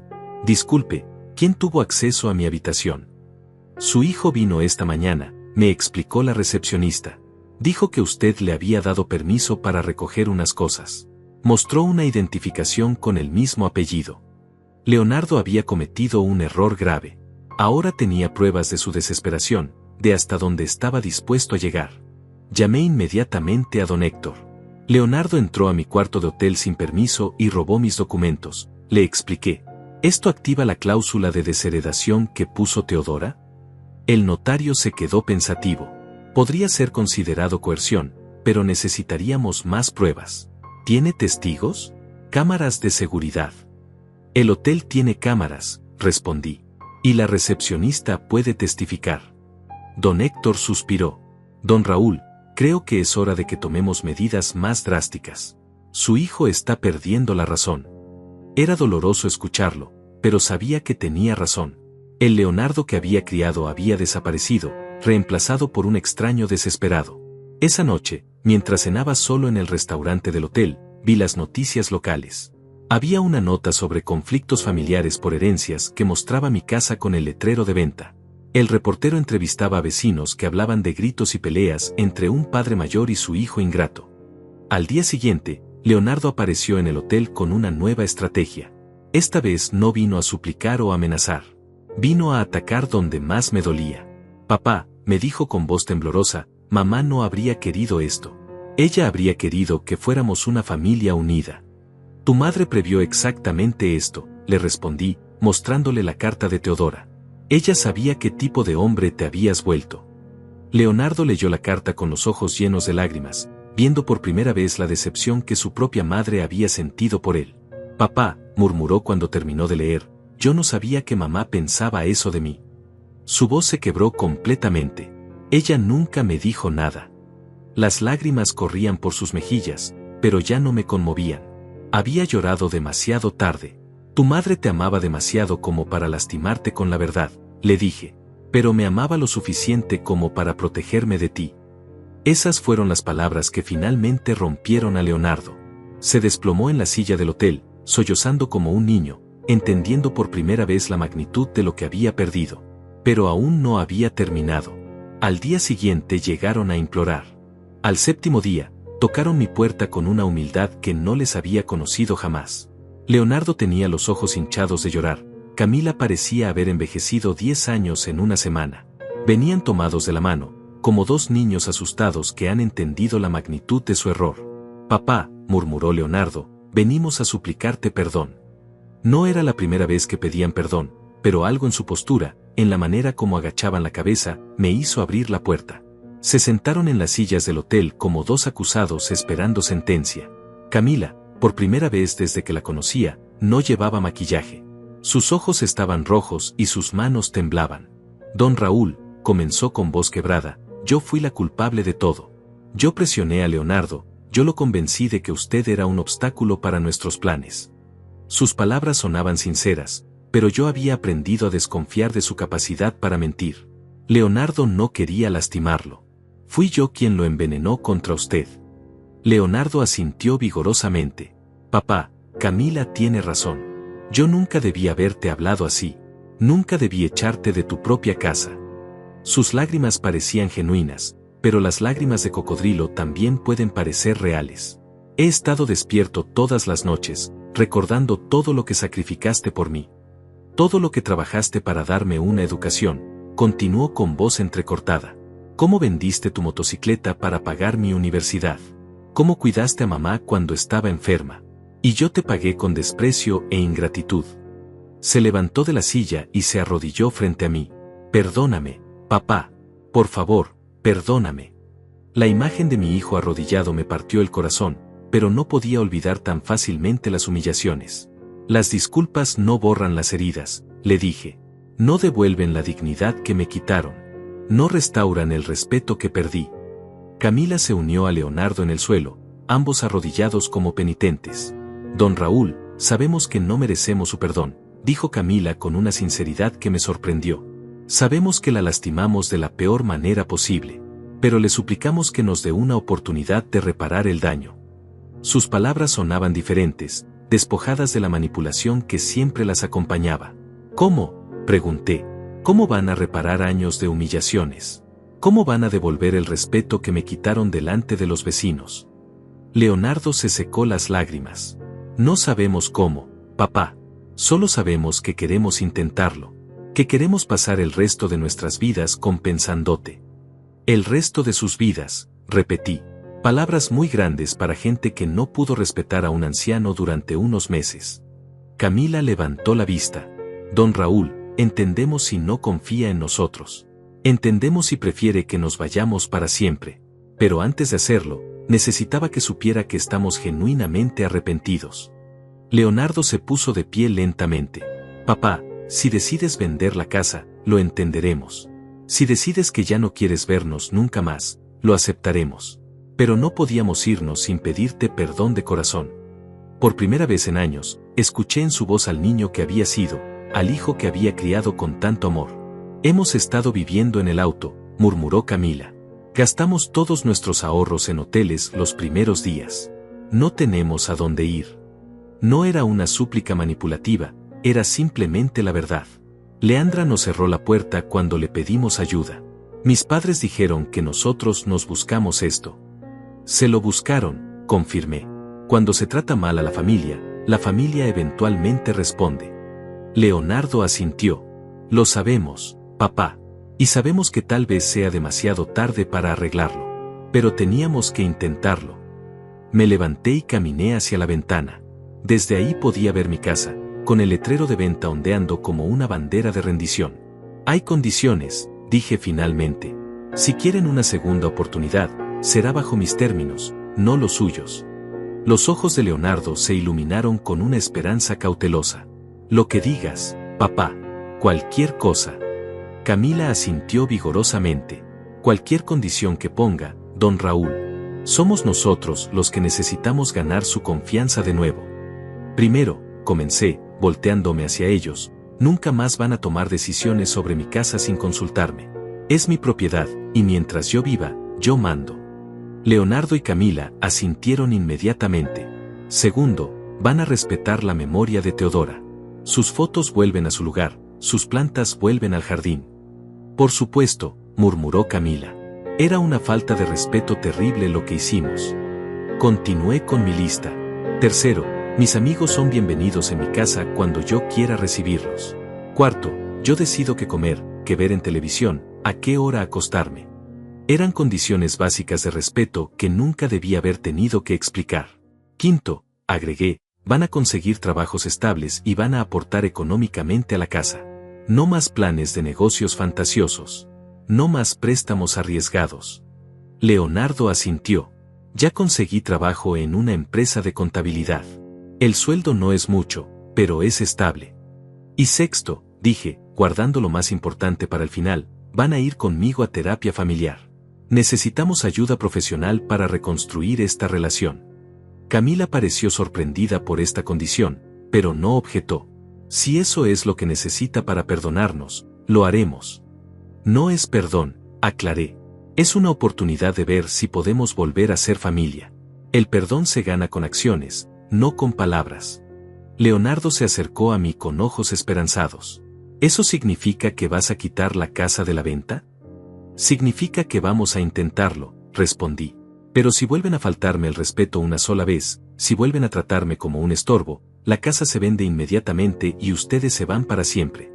Disculpe, ¿quién tuvo acceso a mi habitación? Su hijo vino esta mañana, me explicó la recepcionista. Dijo que usted le había dado permiso para recoger unas cosas. Mostró una identificación con el mismo apellido. Leonardo había cometido un error grave. Ahora tenía pruebas de su desesperación, de hasta dónde estaba dispuesto a llegar. Llamé inmediatamente a don Héctor. Leonardo entró a mi cuarto de hotel sin permiso y robó mis documentos, le expliqué. ¿Esto activa la cláusula de desheredación que puso Teodora? El notario se quedó pensativo. Podría ser considerado coerción, pero necesitaríamos más pruebas. ¿Tiene testigos? Cámaras de seguridad. El hotel tiene cámaras, respondí. Y la recepcionista puede testificar. Don Héctor suspiró. Don Raúl, creo que es hora de que tomemos medidas más drásticas. Su hijo está perdiendo la razón. Era doloroso escucharlo, pero sabía que tenía razón. El Leonardo que había criado había desaparecido, reemplazado por un extraño desesperado. Esa noche, mientras cenaba solo en el restaurante del hotel, vi las noticias locales. Había una nota sobre conflictos familiares por herencias que mostraba mi casa con el letrero de venta. El reportero entrevistaba a vecinos que hablaban de gritos y peleas entre un padre mayor y su hijo ingrato. Al día siguiente, Leonardo apareció en el hotel con una nueva estrategia. Esta vez no vino a suplicar o amenazar. Vino a atacar donde más me dolía. Papá, me dijo con voz temblorosa, mamá no habría querido esto. Ella habría querido que fuéramos una familia unida. Tu madre previó exactamente esto, le respondí, mostrándole la carta de Teodora. Ella sabía qué tipo de hombre te habías vuelto. Leonardo leyó la carta con los ojos llenos de lágrimas, viendo por primera vez la decepción que su propia madre había sentido por él. Papá, murmuró cuando terminó de leer, yo no sabía que mamá pensaba eso de mí. Su voz se quebró completamente. Ella nunca me dijo nada. Las lágrimas corrían por sus mejillas, pero ya no me conmovían. Había llorado demasiado tarde. Tu madre te amaba demasiado como para lastimarte con la verdad, le dije, pero me amaba lo suficiente como para protegerme de ti. Esas fueron las palabras que finalmente rompieron a Leonardo. Se desplomó en la silla del hotel, sollozando como un niño, entendiendo por primera vez la magnitud de lo que había perdido. Pero aún no había terminado. Al día siguiente llegaron a implorar. Al séptimo día, tocaron mi puerta con una humildad que no les había conocido jamás. Leonardo tenía los ojos hinchados de llorar. Camila parecía haber envejecido 10 años en una semana. Venían tomados de la mano, como dos niños asustados que han entendido la magnitud de su error. Papá, murmuró Leonardo, venimos a suplicarte perdón. No era la primera vez que pedían perdón, pero algo en su postura, en la manera como agachaban la cabeza, me hizo abrir la puerta. Se sentaron en las sillas del hotel como dos acusados esperando sentencia. Camila, por primera vez desde que la conocía, no llevaba maquillaje. Sus ojos estaban rojos y sus manos temblaban. Don Raúl, comenzó con voz quebrada, yo fui la culpable de todo. Yo presioné a Leonardo, yo lo convencí de que usted era un obstáculo para nuestros planes. Sus palabras sonaban sinceras, pero yo había aprendido a desconfiar de su capacidad para mentir. Leonardo no quería lastimarlo. Fui yo quien lo envenenó contra usted. Leonardo asintió vigorosamente. Papá, Camila tiene razón. Yo nunca debí haberte hablado así. Nunca debí echarte de tu propia casa. Sus lágrimas parecían genuinas, pero las lágrimas de cocodrilo también pueden parecer reales. He estado despierto todas las noches, recordando todo lo que sacrificaste por mí. Todo lo que trabajaste para darme una educación, continuó con voz entrecortada. ¿Cómo vendiste tu motocicleta para pagar mi universidad? ¿Cómo cuidaste a mamá cuando estaba enferma? Y yo te pagué con desprecio e ingratitud. Se levantó de la silla y se arrodilló frente a mí. Perdóname, papá. Por favor, perdóname. La imagen de mi hijo arrodillado me partió el corazón, pero no podía olvidar tan fácilmente las humillaciones. Las disculpas no borran las heridas, le dije. No devuelven la dignidad que me quitaron. No restauran el respeto que perdí. Camila se unió a Leonardo en el suelo, ambos arrodillados como penitentes. Don Raúl, sabemos que no merecemos su perdón, dijo Camila con una sinceridad que me sorprendió. Sabemos que la lastimamos de la peor manera posible, pero le suplicamos que nos dé una oportunidad de reparar el daño. Sus palabras sonaban diferentes, despojadas de la manipulación que siempre las acompañaba. ¿Cómo?, pregunté. ¿Cómo van a reparar años de humillaciones? ¿Cómo van a devolver el respeto que me quitaron delante de los vecinos? Leonardo se secó las lágrimas. No sabemos cómo, papá. Solo sabemos que queremos intentarlo. Que queremos pasar el resto de nuestras vidas compensándote. El resto de sus vidas, repetí. Palabras muy grandes para gente que no pudo respetar a un anciano durante unos meses. Camila levantó la vista. Don Raúl, entendemos si no confía en nosotros. Entendemos si prefiere que nos vayamos para siempre. Pero antes de hacerlo, necesitaba que supiera que estamos genuinamente arrepentidos. Leonardo se puso de pie lentamente. Papá, si decides vender la casa, lo entenderemos. Si decides que ya no quieres vernos nunca más, lo aceptaremos. Pero no podíamos irnos sin pedirte perdón de corazón. Por primera vez en años, escuché en su voz al niño que había sido, al hijo que había criado con tanto amor. Hemos estado viviendo en el auto, murmuró Camila. Gastamos todos nuestros ahorros en hoteles los primeros días. No tenemos a dónde ir. No era una súplica manipulativa, era simplemente la verdad. Leandra nos cerró la puerta cuando le pedimos ayuda. Mis padres dijeron que nosotros nos buscamos esto. Se lo buscaron, confirmé. Cuando se trata mal a la familia eventualmente responde. Leonardo asintió. Lo sabemos, papá. Y sabemos que tal vez sea demasiado tarde para arreglarlo. Pero teníamos que intentarlo. Me levanté y caminé hacia la ventana. Desde ahí podía ver mi casa, con el letrero de venta ondeando como una bandera de rendición. Hay condiciones, dije finalmente. Si quieren una segunda oportunidad, será bajo mis términos, no los suyos. Los ojos de Leonardo se iluminaron con una esperanza cautelosa. Lo que digas, papá. Cualquier cosa. Camila asintió vigorosamente. Cualquier condición que ponga, don Raúl. Somos nosotros los que necesitamos ganar su confianza de nuevo. Primero, comencé, volteándome hacia ellos, nunca más van a tomar decisiones sobre mi casa sin consultarme. Es mi propiedad, y mientras yo viva, yo mando. Leonardo y Camila asintieron inmediatamente. Segundo, van a respetar la memoria de Teodora. Sus fotos vuelven a su lugar, sus plantas vuelven al jardín. Por supuesto, murmuró Camila. Era una falta de respeto terrible lo que hicimos. Continué con mi lista. Tercero, mis amigos son bienvenidos en mi casa cuando yo quiera recibirlos. Cuarto, yo decido qué comer, qué ver en televisión, a qué hora acostarme. Eran condiciones básicas de respeto que nunca debía haber tenido que explicar. Quinto, agregué, van a conseguir trabajos estables y van a aportar económicamente a la casa. No más planes de negocios fantasiosos. No más préstamos arriesgados. Leonardo asintió. Ya conseguí trabajo en una empresa de contabilidad. El sueldo no es mucho, pero es estable. Y sexto, dije, guardando lo más importante para el final, van a ir conmigo a terapia familiar. Necesitamos ayuda profesional para reconstruir esta relación. Camila pareció sorprendida por esta condición, pero no objetó. Si eso es lo que necesita para perdonarnos, lo haremos. No es perdón, aclaré. Es una oportunidad de ver si podemos volver a ser familia. El perdón se gana con acciones, no con palabras. Leonardo se acercó a mí con ojos esperanzados. ¿Eso significa que vas a quitar la casa de la venta? Significa que vamos a intentarlo, respondí. Pero si vuelven a faltarme el respeto una sola vez, si vuelven a tratarme como un estorbo, la casa se vende inmediatamente y ustedes se van para siempre.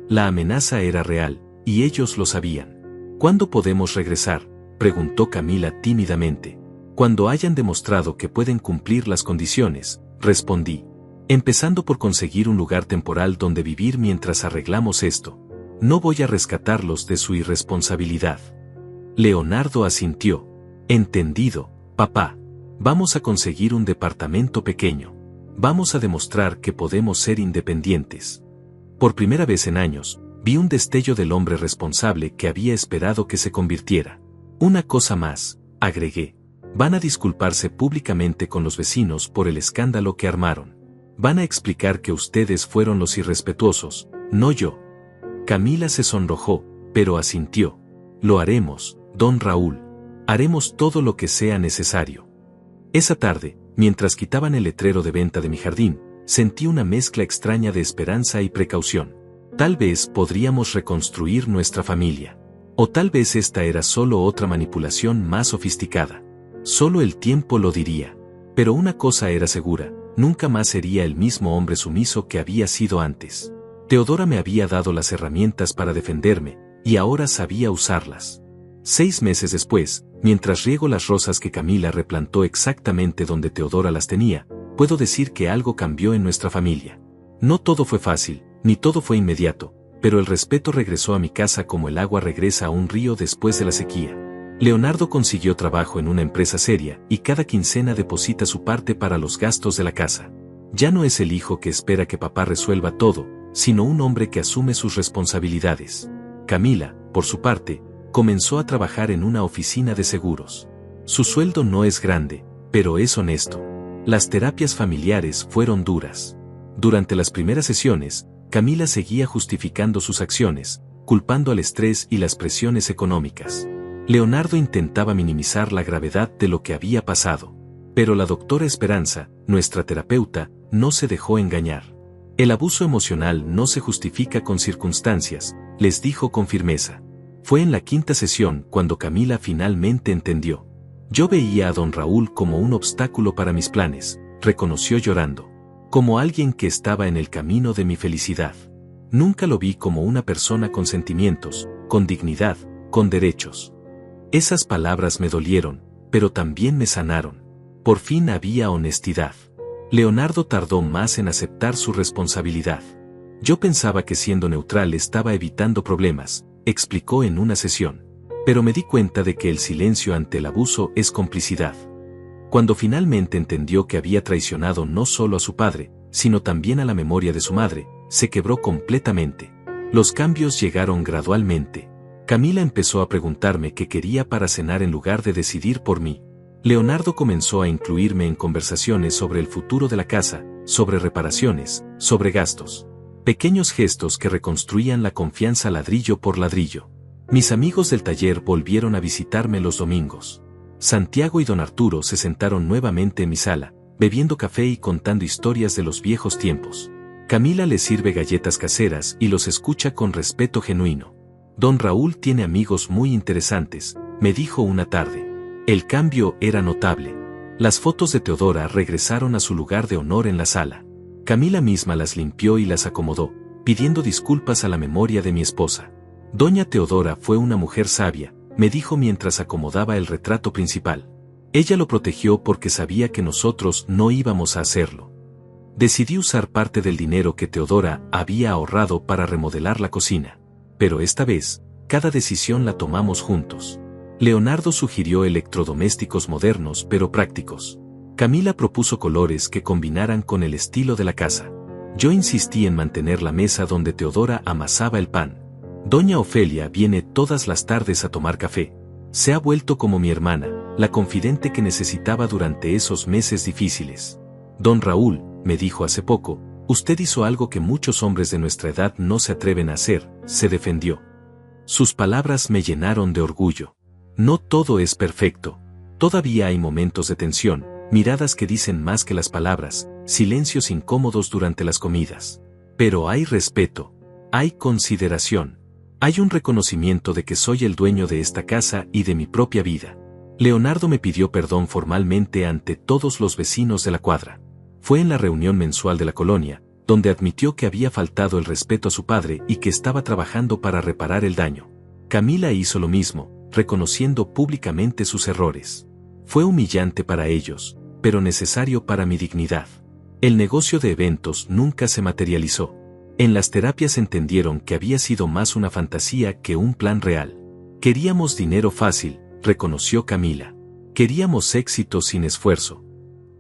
La amenaza era real, y ellos lo sabían. ¿Cuándo podemos regresar?, preguntó Camila tímidamente. Cuando hayan demostrado que pueden cumplir las condiciones, respondí. Empezando por conseguir un lugar temporal donde vivir mientras arreglamos esto. No voy a rescatarlos de su irresponsabilidad. Leonardo asintió. Entendido, papá. Vamos a conseguir un departamento pequeño. Vamos a demostrar que podemos ser independientes. Por primera vez en años, vi un destello del hombre responsable que había esperado que se convirtiera. Una cosa más, agregué. Van a disculparse públicamente con los vecinos por el escándalo que armaron. Van a explicar que ustedes fueron los irrespetuosos, no yo. Camila se sonrojó, pero asintió. Lo haremos, don Raúl. Haremos todo lo que sea necesario. Esa tarde, mientras quitaban el letrero de venta de mi jardín, sentí una mezcla extraña de esperanza y precaución. Tal vez podríamos reconstruir nuestra familia. O tal vez esta era solo otra manipulación más sofisticada. Solo el tiempo lo diría. Pero una cosa era segura, nunca más sería el mismo hombre sumiso que había sido antes. Teodora me había dado las herramientas para defenderme, y ahora sabía usarlas. 6 meses después, mientras riego las rosas que Camila replantó exactamente donde Teodora las tenía, puedo decir que algo cambió en nuestra familia. No todo fue fácil, ni todo fue inmediato, pero el respeto regresó a mi casa como el agua regresa a un río después de la sequía. Leonardo consiguió trabajo en una empresa seria y cada quincena deposita su parte para los gastos de la casa. Ya no es el hijo que espera que papá resuelva todo, sino un hombre que asume sus responsabilidades. Camila, por su parte, comenzó a trabajar en una oficina de seguros. Su sueldo no es grande, pero es honesto. Las terapias familiares fueron duras. Durante las primeras sesiones, Camila seguía justificando sus acciones, culpando al estrés y las presiones económicas. Leonardo intentaba minimizar la gravedad de lo que había pasado. Pero la doctora Esperanza, nuestra terapeuta, no se dejó engañar. El abuso emocional no se justifica con circunstancias, les dijo con firmeza. Fue en la 5ª sesión cuando Camila finalmente entendió. Yo veía a don Raúl como un obstáculo para mis planes, reconoció llorando. Como alguien que estaba en el camino de mi felicidad. Nunca lo vi como una persona con sentimientos, con dignidad, con derechos. Esas palabras me dolieron, pero también me sanaron. Por fin había honestidad. Leonardo tardó más en aceptar su responsabilidad. Yo pensaba que siendo neutral estaba evitando problemas, explicó en una sesión. Pero me di cuenta de que el silencio ante el abuso es complicidad. Cuando finalmente entendió que había traicionado no solo a su padre, sino también a la memoria de su madre, se quebró completamente. Los cambios llegaron gradualmente. Camila empezó a preguntarme qué quería para cenar en lugar de decidir por mí. Leonardo comenzó a incluirme en conversaciones sobre el futuro de la casa, sobre reparaciones, sobre gastos. Pequeños gestos que reconstruían la confianza ladrillo por ladrillo. Mis amigos del taller volvieron a visitarme los domingos. Santiago y don Arturo se sentaron nuevamente en mi sala, bebiendo café y contando historias de los viejos tiempos. Camila les sirve galletas caseras y los escucha con respeto genuino. Don Raúl tiene amigos muy interesantes, me dijo una tarde. El cambio era notable. Las fotos de Teodora regresaron a su lugar de honor en la sala. Camila misma las limpió y las acomodó, pidiendo disculpas a la memoria de mi esposa. Doña Teodora fue una mujer sabia, me dijo mientras acomodaba el retrato principal. Ella lo protegió porque sabía que nosotros no íbamos a hacerlo. Decidí usar parte del dinero que Teodora había ahorrado para remodelar la cocina. Pero esta vez, cada decisión la tomamos juntos. Leonardo sugirió electrodomésticos modernos pero prácticos. Camila propuso colores que combinaran con el estilo de la casa. Yo insistí en mantener la mesa donde Teodora amasaba el pan. Doña Ofelia viene todas las tardes a tomar café. Se ha vuelto como mi hermana, la confidente que necesitaba durante esos meses difíciles. Don Raúl, me dijo hace poco, usted hizo algo que muchos hombres de nuestra edad no se atreven a hacer, se defendió. Sus palabras me llenaron de orgullo. No todo es perfecto. Todavía hay momentos de tensión, miradas que dicen más que las palabras, silencios incómodos durante las comidas. Pero hay respeto, hay consideración. Hay un reconocimiento de que soy el dueño de esta casa y de mi propia vida. Leonardo me pidió perdón formalmente ante todos los vecinos de la cuadra. Fue en la reunión mensual de la colonia, donde admitió que había faltado el respeto a su padre y que estaba trabajando para reparar el daño. Camila hizo lo mismo, reconociendo públicamente sus errores. Fue humillante para ellos, pero necesario para mi dignidad. El negocio de eventos nunca se materializó. En las terapias entendieron que había sido más una fantasía que un plan real. Queríamos dinero fácil, reconoció Camila. Queríamos éxito sin esfuerzo.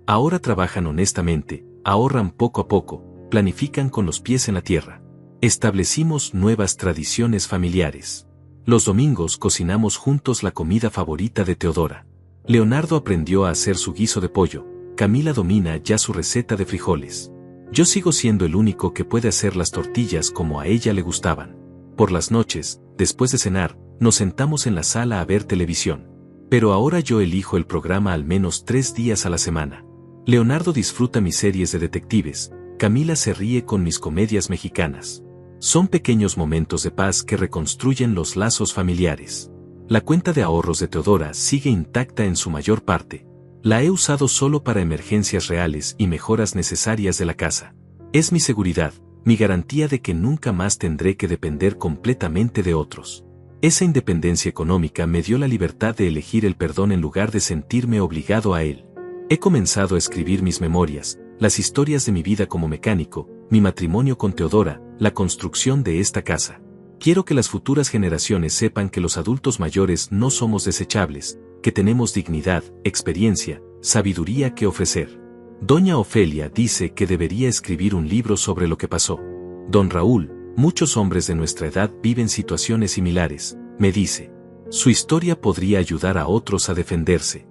Ahora trabajan honestamente, ahorran poco a poco, planifican con los pies en la tierra. Establecimos nuevas tradiciones familiares. Los domingos cocinamos juntos la comida favorita de Teodora. Leonardo aprendió a hacer su guiso de pollo, Camila domina ya su receta de frijoles. Yo sigo siendo el único que puede hacer las tortillas como a ella le gustaban. Por las noches, después de cenar, nos sentamos en la sala a ver televisión. Pero ahora yo elijo el programa al menos 3 días a la semana. Leonardo disfruta mis series de detectives, Camila se ríe con mis comedias mexicanas. Son pequeños momentos de paz que reconstruyen los lazos familiares. La cuenta de ahorros de Teodora sigue intacta en su mayor parte. La he usado solo para emergencias reales y mejoras necesarias de la casa. Es mi seguridad, mi garantía de que nunca más tendré que depender completamente de otros. Esa independencia económica me dio la libertad de elegir el perdón en lugar de sentirme obligado a él. He comenzado a escribir mis memorias, las historias de mi vida como mecánico, mi matrimonio con Teodora, la construcción de esta casa. Quiero que las futuras generaciones sepan que los adultos mayores no somos desechables, que tenemos dignidad, experiencia, sabiduría que ofrecer. Doña Ofelia dice que debería escribir un libro sobre lo que pasó. Don Raúl, muchos hombres de nuestra edad viven situaciones similares, me dice. Su historia podría ayudar a otros a defenderse.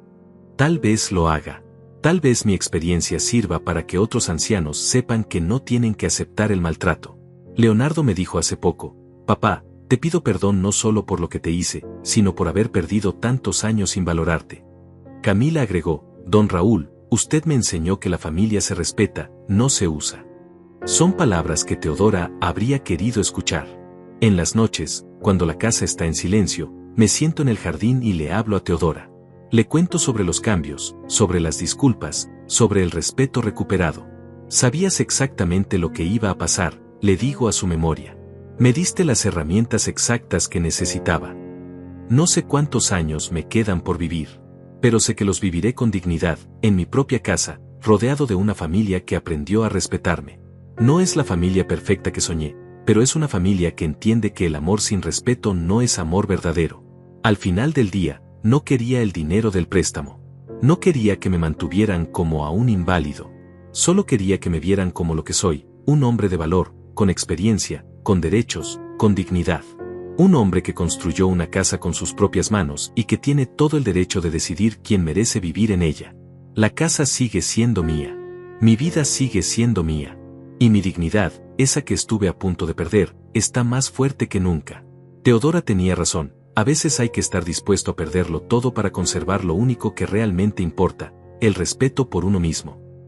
Tal vez lo haga. Tal vez mi experiencia sirva para que otros ancianos sepan que no tienen que aceptar el maltrato. Leonardo me dijo hace poco, papá, te pido perdón no solo por lo que te hice, sino por haber perdido tantos años sin valorarte. Camila agregó, don Raúl, usted me enseñó que la familia se respeta, no se usa. Son palabras que Teodora habría querido escuchar. En las noches, cuando la casa está en silencio, me siento en el jardín y le hablo a Teodora. Le cuento sobre los cambios, sobre las disculpas, sobre el respeto recuperado. Sabías exactamente lo que iba a pasar, le digo a su memoria. Me diste las herramientas exactas que necesitaba. No sé cuántos años me quedan por vivir, pero sé que los viviré con dignidad, en mi propia casa, rodeado de una familia que aprendió a respetarme. No es la familia perfecta que soñé, pero es una familia que entiende que el amor sin respeto no es amor verdadero. Al final del día, no quería el dinero del préstamo. No quería que me mantuvieran como a un inválido. Solo quería que me vieran como lo que soy, un hombre de valor, con experiencia, con derechos, con dignidad. Un hombre que construyó una casa con sus propias manos y que tiene todo el derecho de decidir quién merece vivir en ella. La casa sigue siendo mía. Mi vida sigue siendo mía. Y mi dignidad, esa que estuve a punto de perder, está más fuerte que nunca. Teodora tenía razón, a veces hay que estar dispuesto a perderlo todo para conservar lo único que realmente importa, el respeto por uno mismo.